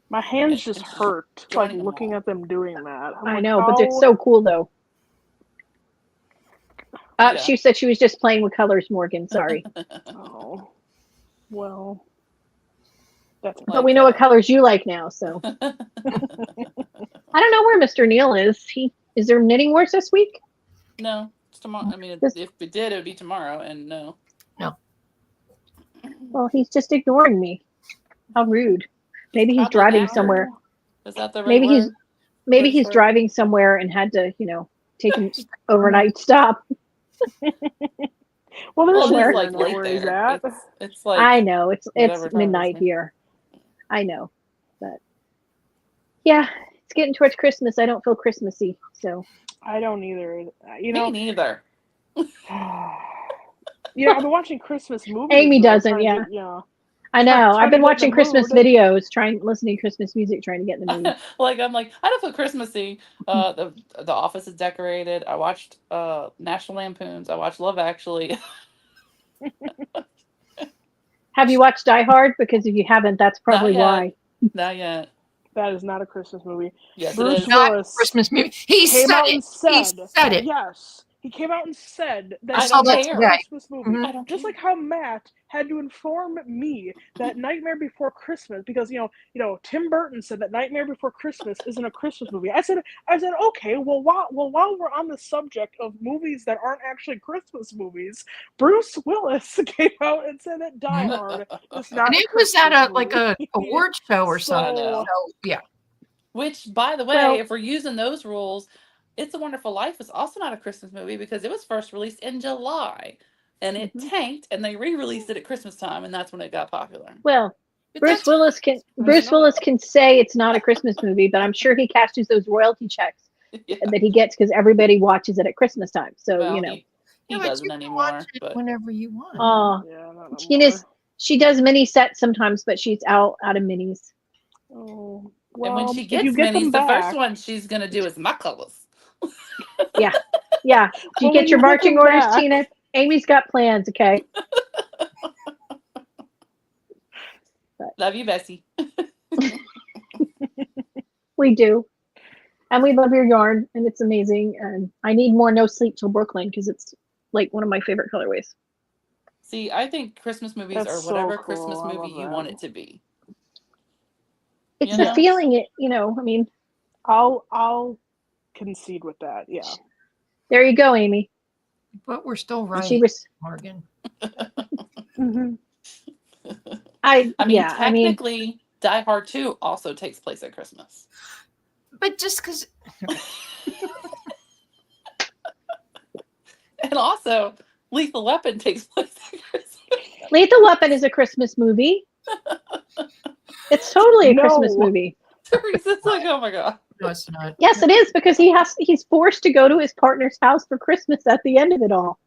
My hands Yeah, just and hurt, like joining them looking all. at them doing that. I'm I like, know, but they're how- so cool though. Yeah. She said she was just playing with colors, Morgan. Sorry. Oh, well, that's But we know what colors you like now, so. colors. I don't know where Mr. Neil is. Is there knitting wars this week? No, it's tomorrow. I mean, This- if we did, it would be tomorrow, and no. Well, he's just ignoring me. How rude. Maybe he's Probably driving knackered. somewhere. Is that the right Maybe word? he's Sorry. driving somewhere and had to, take an overnight stop. Well, there's Well, it Where- is like internet late where he's there. at. It's like I know it's whatever time it is midnight here. here. I know, but yeah, it's getting towards Christmas. I don't feel Christmassy, so I don't either. Me neither. I've been watching Christmas movies. Amy though, doesn't, trying to yeah. get- I know. Trying I've to been get in watching the Christmas mood. videos, listening to Christmas music, trying to get in the mood. I'm like, I don't feel Christmassy. The office is decorated. I watched National Lampoons. I watched Love Actually. Have you watched Die Hard? Because if you haven't, that's probably yet. why. Not yet. That is not a Christmas movie. Yes, Bruce it is. Not Willis Christmas movie. He came said out it. and said, He said it. yes. He came out and said that I it's don't not care. a Christmas movie. Mhm. I don't Just care. like how Matt had to inform me that Nightmare Before Christmas, because you know, Tim Burton said that Nightmare Before Christmas isn't a Christmas movie. I said, okay, well, while we're on the subject of movies that aren't actually Christmas movies, Bruce Willis came out and said that Die Mhm. Hard is not. And a it was at Christmas a like a movie. award show or So- something. I know. So, yeah. Which, by the way, Well- if we're using those rules, It's a Wonderful Life is also not a Christmas movie because it was first released in July and it Mhm. tanked and they re-released it at Christmas time and that's when it got popular. Well, But Bruce that's- Willis can say it's not a Christmas movie, but I'm sure he cashes those royalty checks Yeah. that he gets because everybody watches it at Christmas time. So Well, you know, he Yeah, but doesn't you can anymore. watch it But whenever you want. Yeah, not no Tina's more. she does mini sets sometimes, but she's out of minis. Oh, and when well, she if gets you get minis, them the first back- one she's gonna do is my colors. Yeah. Do you Well, when get your you get marching them orders, back- Tina? Amy's got plans. Okay. Love you, Bessie. We do. And we love your yarn, and it's amazing. And I need more No Sleep Till Brooklyn because it's like one of my favorite colorways. See, I think Christmas movies That's are so whatever cool. Christmas I movie love you that. want it to be. It's You the know? feeling. I mean, I'll concede with that. Yeah. there you go, Amy. But we're still And right, She was. Morgan. Mm-hmm. I mean, Yeah. I mean, technically, Die Hard 2 also takes place at Christmas. But just because And also, Lethal Weapon takes place at Christmas. Lethal Weapon is a Christmas movie. It's totally a Christmas No. movie. It's like, oh my god. no, it's not. Yes, it is because he's forced to go to his partner's house for Christmas at the end of it all.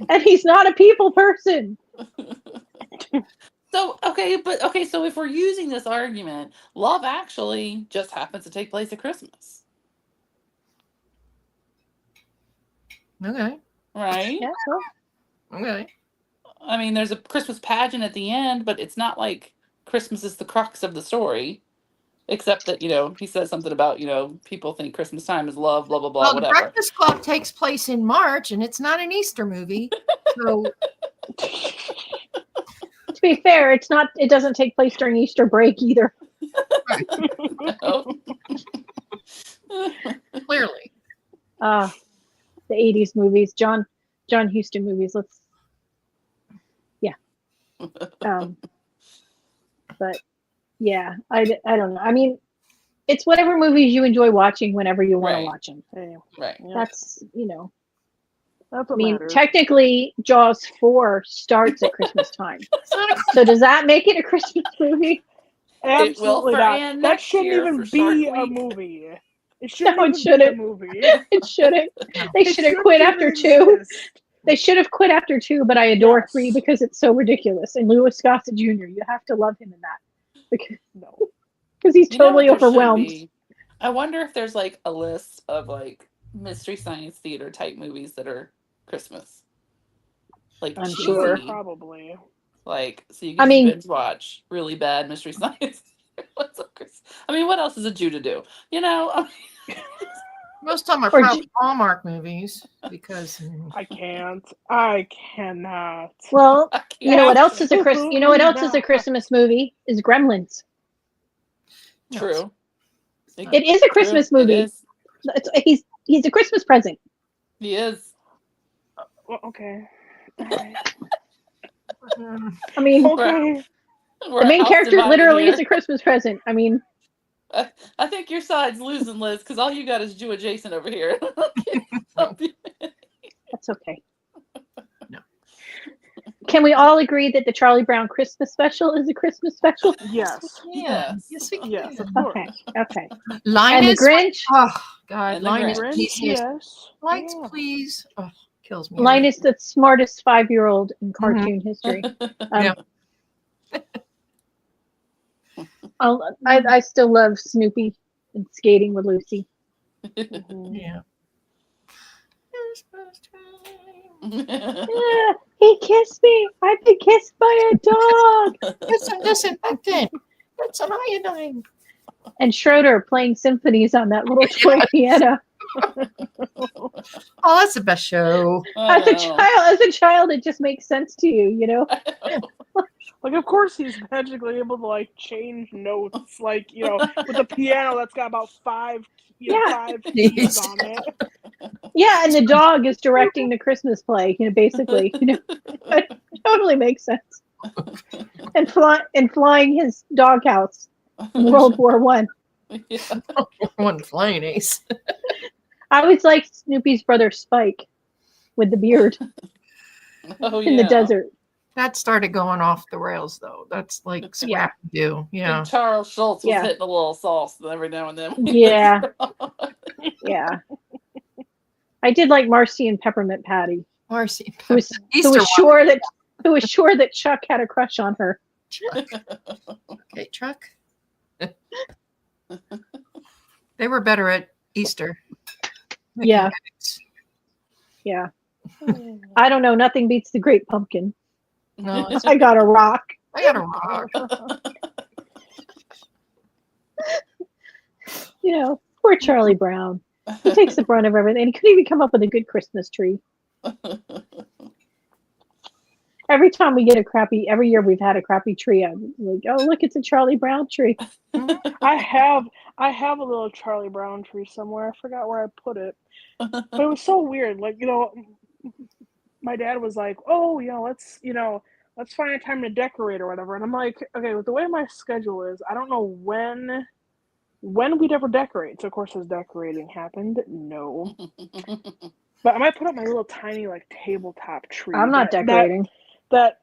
And he's not a people person. So so if we're using this argument, Love Actually just happens to take place at Christmas, Okay. right? Yeah, well, Okay. I mean, there's a Christmas pageant at the end, but it's not like Christmas is the crux of the story, except that he says something about people think Christmas time is love, blah blah blah, Well, The whatever. Breakfast Club takes place in March, and it's not an Easter movie. So to be fair, it doesn't take place during Easter break either. Oh. clearly, The 80s movies, John Huston movies. But yeah, I don't know. I mean, it's whatever movies you enjoy watching whenever you want Right. to watch them. Hey, Right. yeah, That's that's I what mean, matters. technically, Jaws 4 starts at Christmas time. it's not a So does that make it a Christmas movie? Absolutely for not. Anne That next shouldn't year even for be Shark a Week. movie. It shouldn't No, it even be a shouldn't. movie. It shouldn't. They It should have shouldn't quit even after 2. exist. They should have quit after 2, but I adore Yes. 3 because it's so ridiculous. And Louis Gossett Jr., you have to love him in that No. because he's You know what totally there should overwhelmed. be? I wonder if there's like a list of like Mystery Science Theater type movies that are Christmas. Like I'm cheesy, sure. Probably. like so you I can mean- binge watch really bad Mystery Science. What's up, Chris? I mean, what else is a Jew to do? most of them are Or probably Hallmark movies because I can't. I cannot. Well, I can't you know what else is a Absolutely You know what else is a not. Christmas movie? Is Gremlins. True. It is a Christmas True. movie. It is. He's a Christmas present. He is. Well, okay. Alright. I mean, Okay. We're the main house character divided literally here. is a Christmas present. I mean, I think your side's losing, Liz, because all you got is Jew adjacent over here. that's okay. No. Can we all agree that the Charlie Brown Christmas special is a Christmas special? Yes. Yes. Yes, we can. Yes, of course. Okay. Okay. And the Linus. Grinch. Oh God, And the Linus. Grinch. Please, Yes. lights, Yeah. please. Oh, kills me. Linus, the smartest 5-year-old in cartoon history. Yeah. I still love Snoopy and skating with Lucy. Mhm. Yeah. Christmas time. Yeah, he kissed me. I've been kissed by a dog. Get some disinfectant. Get some iodine. And Schroeder playing symphonies on that little toy piano. Oh, that's the best show. I As a child, it just makes sense to you, you know. Like, of course, he's magically able to like change notes, like with a piano that's got about five keys on it. Yeah, and the dog is directing the Christmas play. Basically, it totally makes sense. And flying his doghouse in World War One. Yeah. One flying ace. I always liked Snoopy's brother Spike with the beard Oh, in the yeah. desert. That started going off the rails, though. That's like Yeah. Scrappy-Doo. Yeah. And Charles Schultz was Yeah. hitting a little sauce every now and then. Yeah. Yeah. I did like Marcy and Peppermint Patty, Marcy. who was Easter sure that Chuck had a crush on her. Okay, Chuck. They were better at Easter. Yeah. Yeah. I don't know. Nothing beats the Great Pumpkin. No, it's- I got a rock. I got a rock. Poor Charlie Brown. He takes the brunt of everything. He couldn't even come up with a good Christmas tree. Every time we get every year we've had a crappy tree, I'm like, oh, look, it's a Charlie Brown tree. I have a little Charlie Brown tree somewhere. I forgot where I put it, but it was so weird. Like my dad was like, "Oh, let's find a time to decorate or whatever." And I'm like, "Okay, with the way my schedule is, I don't know when we'd ever decorate." So of course, as decorating happened, no. But I might put up my little tiny like tabletop tree. I'm not decorating. That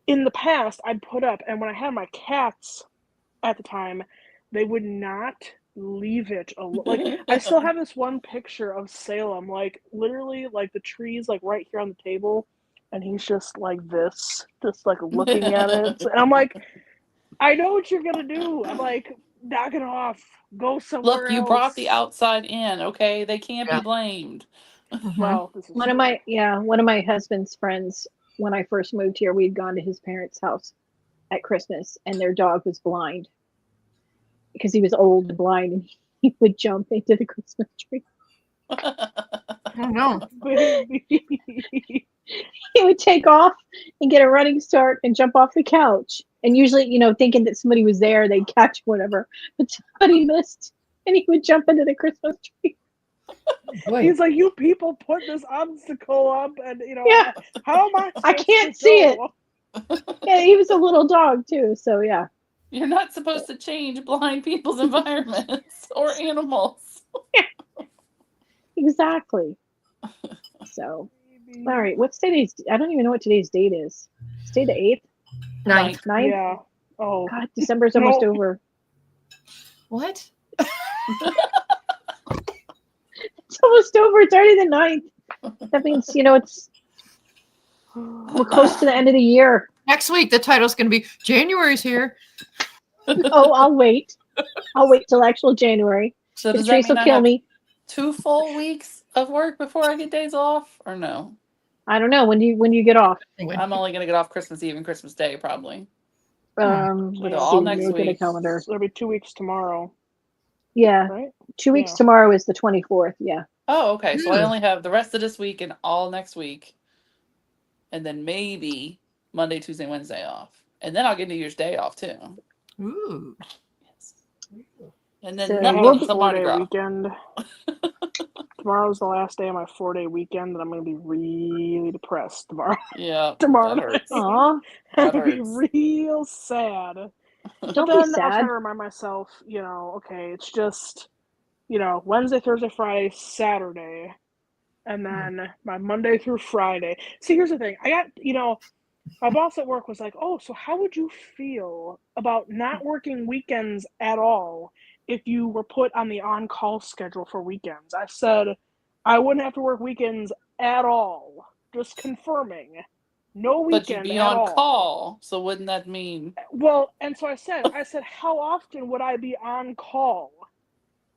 in the past I'd put up, and when I had my cats at the time, they would not leave it alone. Like, I still have this one picture of Salem, like literally like the tree's like right here on the table, and he's just like this, just like looking at it. And I'm like, I know what you're gonna do. I'm like, knock it off. Go somewhere Look, you else. brought the outside in, okay? They can't Yeah. be blamed. Well, this is One of my husband's friends, when I first moved here, we'd gone to his parents' house at Christmas, and their dog was blind because he was old and blind, and he would jump into the Christmas tree. Oh no. baby. He would take off and get a running start and jump off the couch. And usually, thinking that somebody was there, they'd catch whatever. But somebody missed, and he would jump into the Christmas tree. Boy. He's like, you people put this obstacle up, and Yeah. how am I? I can't see it. Yeah, he was a little dog too, so yeah. You're not supposed to change blind people's environments or animals. Exactly. So, all right, what's today's? I don't even know what today's date is. Is today the 8th? Ninth. 9th? Yeah. Oh. God, December's almost No. over. What? It's almost over. It's already the 9th. That means, we're close to the end of the year. Next week, the title's going to be January's here. Oh, I'll wait. I'll wait till actual January. So does that Trace mean will I kill have me. 2 full weeks of work before I get days off, or no? I don't know. When do you get off? I'm only gonna get off Christmas Eve and Christmas Day, probably. Let's all see. next Look at a week. calendar. It'll be 2 weeks tomorrow, Yeah, right? 2 weeks Yeah. tomorrow is the 24th. Yeah. Oh, okay. So I Hmm. only have the rest of this week and all next week, and then maybe Monday, Tuesday, Wednesday off, and then I'll get New Year's Day off too. Ooh. Yes. And then So nothing we'll until Mardi 4-day Gras. weekend. Tomorrow's the last day of my 4-day weekend, and I'm going to be really depressed tomorrow. Yeah, Tomorrow that hurts. Aw, I'm That going to be hurts. real sad. don't Then be I'll try sad. to remind myself, okay, it's just, Wednesday, Thursday, Friday, Saturday, and then my Monday through Friday. See, here's the thing. I got, my boss at work was like, oh, so how would you feel about not working weekends at all if you were put on the on-call schedule for weekends? I said, I wouldn't have to work weekends at all. Just confirming. No But you'd weekend be at on all. call, so wouldn't that mean? Well, and so I said, how often would I be on call?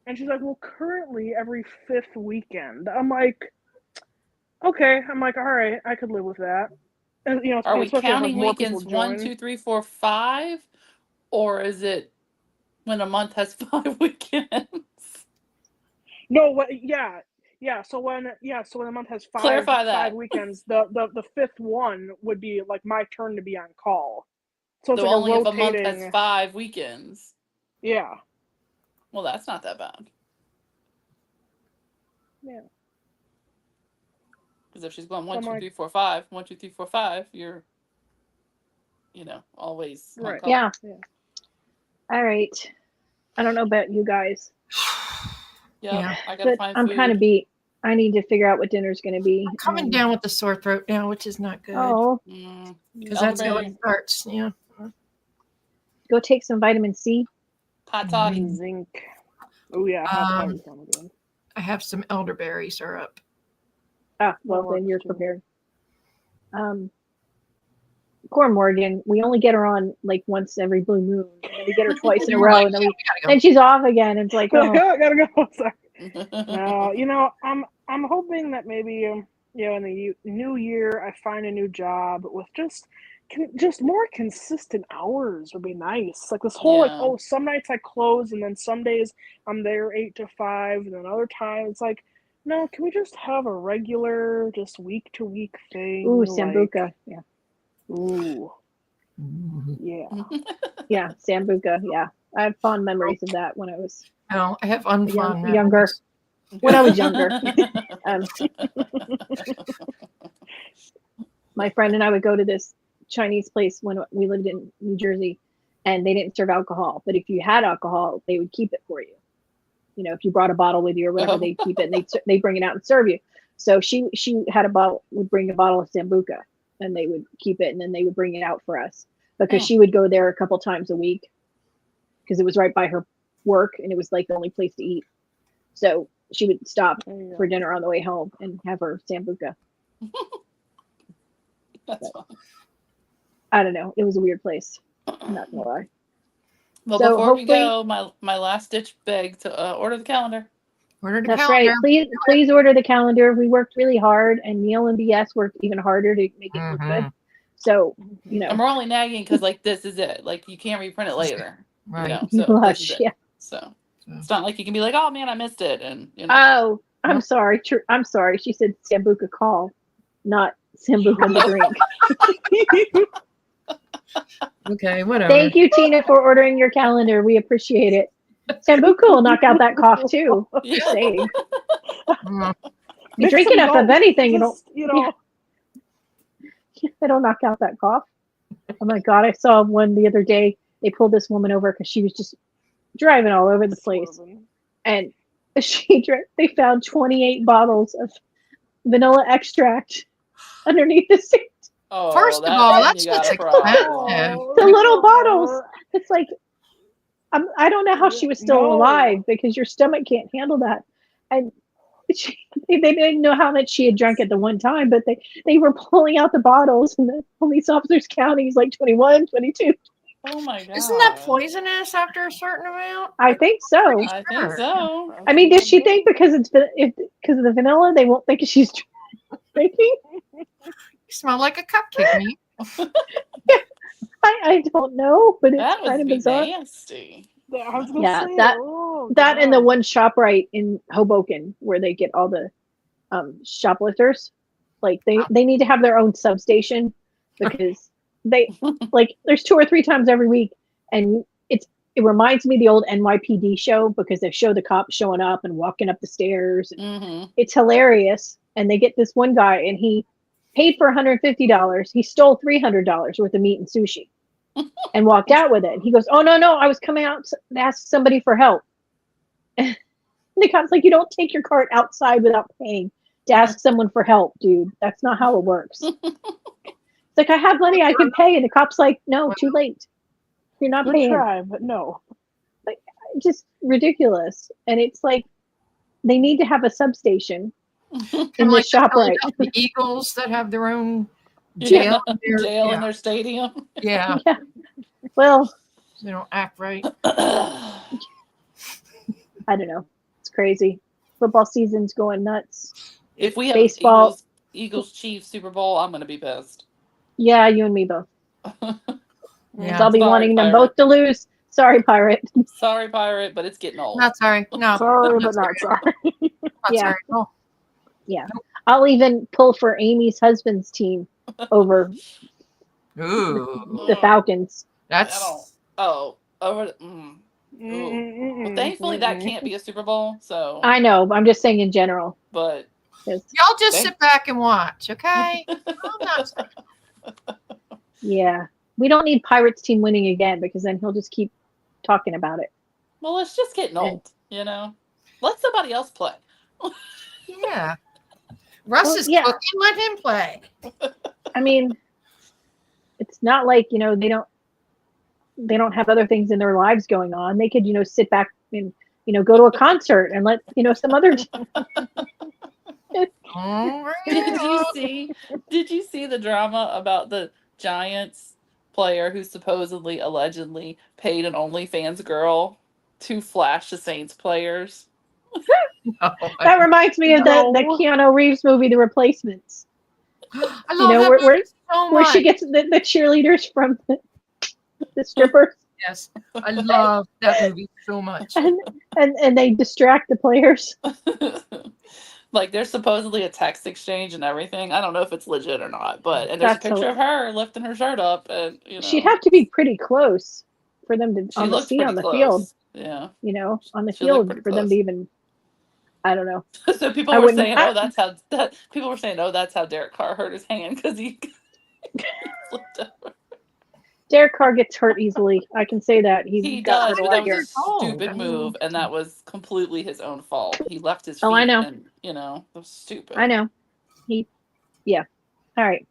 And she's like, well, currently every 5th weekend. I'm like, okay. I'm like, all right, I could live with that. And Are we especially if counting more people weekends 1, join. 2, 3, 4, 5, or is it when a month has 5 weekends? No, what? Yeah, yeah. So when the month has Clarify five that. weekends, the fifth one would be like my turn to be on call. So it's So like a only if a month has rotating. 5 weekends. Yeah. Well, that's not that bad. Yeah. Because if she's going So 1, I'm 2, like, 3, 4, 5, 1, 2, 3, 4, 5, you're, always on right. call. Yeah. Yeah. All right. I don't know about you guys, Yep, Yeah. I gotta but find I'm food. kind of beat. I need to figure out what dinner's going to be. I'm coming down with the sore throat now, which is not good. Oh, Because that's how elderberry, it starts. Yeah. go take some vitamin C. hot toddy. Mhm. Zinc. Oh yeah, hot toddy sounds good. I have some elderberry syrup. Ah, well, That then works you're too. prepared. Poor Morgan. We only get her on like once every blue moon, and then we get her twice in a We're row, like, and then yeah, we we gotta then she's off again. It's like, oh, Gotta go. Sorry. No, I'm hoping that maybe in the new year I find a new job with just more consistent hours would be nice. Like this whole Yeah. some nights I close and then some days I'm there 8 to 5 and then other times it's like, no, can we just have a regular just week to week thing? ooh, Like, Sambuca. Yeah, ooh, go. yeah. yeah, Sambuca. Yeah, I have fond memories of that when I was No, I have unfun younger. memories. When I was younger. My friend and I would go to this Chinese place when we lived in New Jersey, and they didn't serve alcohol. But if you had alcohol, they would keep it for you. If you brought a bottle with you or whatever, Oh. they'd keep it and they bring it out and serve you. So she had would bring a bottle of Sambuca, and they would keep it, and then they would bring it out for us because she would go there a couple times a week because it was right by her work and it was like the only place to eat. So she would stop There you for go. dinner on the way home and have her Sambuca. That's fun. I don't know. It was a weird place. I'm not gonna lie. Well, So before we hopefully- go, my last ditch beg to order the calendar. Order the That's calendar. right. Please order the calendar. We worked really hard, and Neil and BS worked even harder to make it look good. So, And we're only nagging because this is it. Like you can't reprint it later. Right. So this is blush. it. Yeah. So it's not like you can be like, oh man, I missed it, and Oh, I'm Nope. sorry. I'm sorry. She said Sambuca call, not Sambuca the drink. Okay, whatever. Thank you, Tina, for ordering your calendar. We appreciate it. Sambuca will knock out that cough too. Just saying. Mm. You drink some enough of ghosts, anything, just, it'll knock out that cough. Oh my God, I saw one the other day. They pulled this woman over because she was just driving all over the place. swerving. And they found 28 bottles of vanilla extract underneath the seat. oh, First of all, then that's you got just a problem. expensive. The little bottles. It's like, I don't know how she was still No. alive because your stomach can't handle that. And they didn't know how much she had drank at the one time, but they were pulling out the bottles, and the police officers counting. He's like 21, 22. Oh my god. Isn't that poisonous after a certain amount? I think so. I think so. I mean, does she think because because of the vanilla, they won't think she's drinking? You smell like a cupcake, me. I don't know, but it's That kind would of be bizarre. nasty. I was gonna Yeah, say, that and the God. one ShopRite in Hoboken where they get all the shoplifters. Like they need to have their own substation because they there's 2 or 3 times every week, and it reminds me of the old NYPD show because they show the cops showing up and walking up the stairs. And it's hilarious, and they get this one guy, and he paid for $150. He stole $300 worth of meat and sushi. And walked out with it. He goes, "Oh no, I was coming out to ask somebody for help." And the cop's like, "You don't take your cart outside without paying to ask someone for help, dude. That's not how it works." It's like, "I have money, I can pay," and the cop's like, "No, too late. You're not Good paying." try, but no. Like, just ridiculous. And it's like they need to have a substation in the Like the ShopRite. Philadelphia Eagles that have their own jail. Jail Yeah. in their stadium. Yeah, Well, they don't act right. I don't know. It's crazy. Football season's going nuts. If we have Baseball. Eagles Eagles Chiefs Super Bowl, I'm gonna be pissed. Yeah, you and me both. Yeah. So I'll be Sorry, wanting them Pirate. both to lose. Sorry, Pirate. Sorry, Pirate, but it's getting old. Not sorry. No. Sorry, but not sorry. Not Yeah. sorry. Oh, I'll even pull for Amy's husband's team over ooh. the Falcons. That's Over. Well, thankfully that can't be a Super Bowl. So, I know. I'm just saying in general. but 'Cause, y'all just Thank- sit back and watch, okay? I'm not sorry. yeah, we don't need Pirates team winning again because then he'll just keep talking about it. well, it's just getting old. You know, let somebody else play. Yeah. Russ Well, is yeah. cooking. Let him play. I mean, it's not like they don't have other things in their lives going on. They could sit back and go to a concert and let some other. Oh, Did you see the drama about the Giants player who supposedly allegedly paid an OnlyFans girl to flash the Saints players? That reminds me of the No. Keanu Reeves movie, The Replacements, I love that where movie so where much. she gets the cheerleaders from the strippers Yes, I love that movie so much. and they distract the players. Like there's supposedly a text exchange and everything. I don't know if it's legit or not, but and there's That's a picture of her lifting her shirt up, and She'd have to be pretty close for them to she on the looked see pretty on the close. field. Yeah. On the She looked field pretty for them close. to even. I don't know. So people I were wouldn't- saying, I- "Oh, people were saying, oh, that's how Derek Carr hurt his hand because he flipped over." Derek Carr gets hurt easily. I can say that He got does, hurt a but lot that here. was a stupid move, and that was completely his own fault. He left his feet, Oh, I know. and it was stupid. I know. Yeah. All right.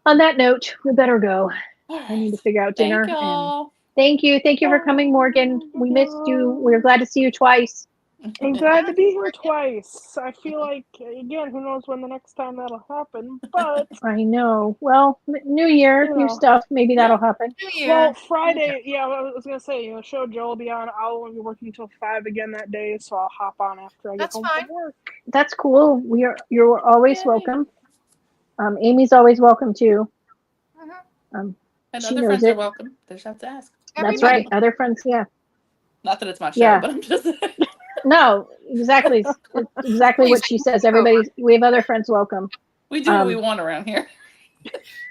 On that note, we better go. All I need to right. figure out dinner. Thank And y'all. thank you for coming, Morgan. We missed you. We're glad to see you twice. I'm glad to be here twice. I feel like, again, who knows when the next time that'll happen, but I know. Well, New Year, You new know. stuff. Maybe that'll happen. New Year. well, Friday, yeah, I was gonna say, show Joe will be on. I'll only be working until 5 again that day, so I'll hop on after I get That's home fine. from work. That's cool. You're always Yay. welcome. Amy's always welcome too. Mhm. And She other knows friends it. are welcome. They just have to ask. That's Everybody. right. Other friends, yeah. Not that it's my show, Yeah. but I'm just saying. No, exactly. It's exactly what she says. Everybody, we have other friends welcome. We do what we want around here.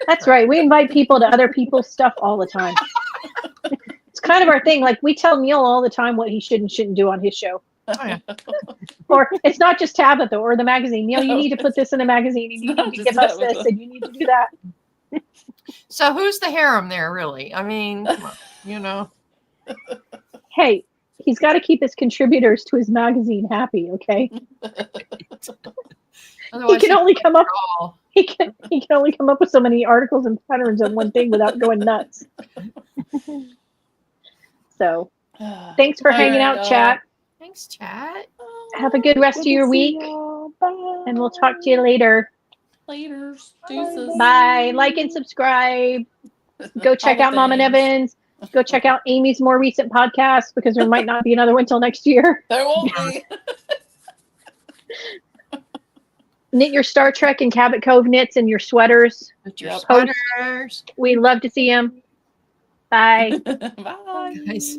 That's right. We invite people to other people's stuff all the time. It's kind of our thing. Like we tell Neil all the time what he should and shouldn't do on his show. Oh, yeah. Or it's not just Tabitha or the magazine. Neil, you No, need to put this in the magazine. it's You not need to just give us Tabitha. this, and you need to do that. So who's the harem there, really? I mean, come on, Hey, he's got to keep his contributors to his magazine happy. Okay, he Otherwise, can only come up. all. He can only come up with so many articles and patterns on one thing without going nuts. So, thanks for All hanging right, out, chat. Thanks, chat. Have a good rest of Good to your see week, y'all. Bye. and we'll talk to you later. Later. Deuces. Bye. Like and subscribe. Go check All out the Mom and things. Evans. Go check out Amy's more recent podcast because there might not be another one till next year. There won't be. Knit your Star Trek and Cabot Cove knits and your sweaters. Put your Yep. sweaters. We love to see them. Bye. Bye. Guys.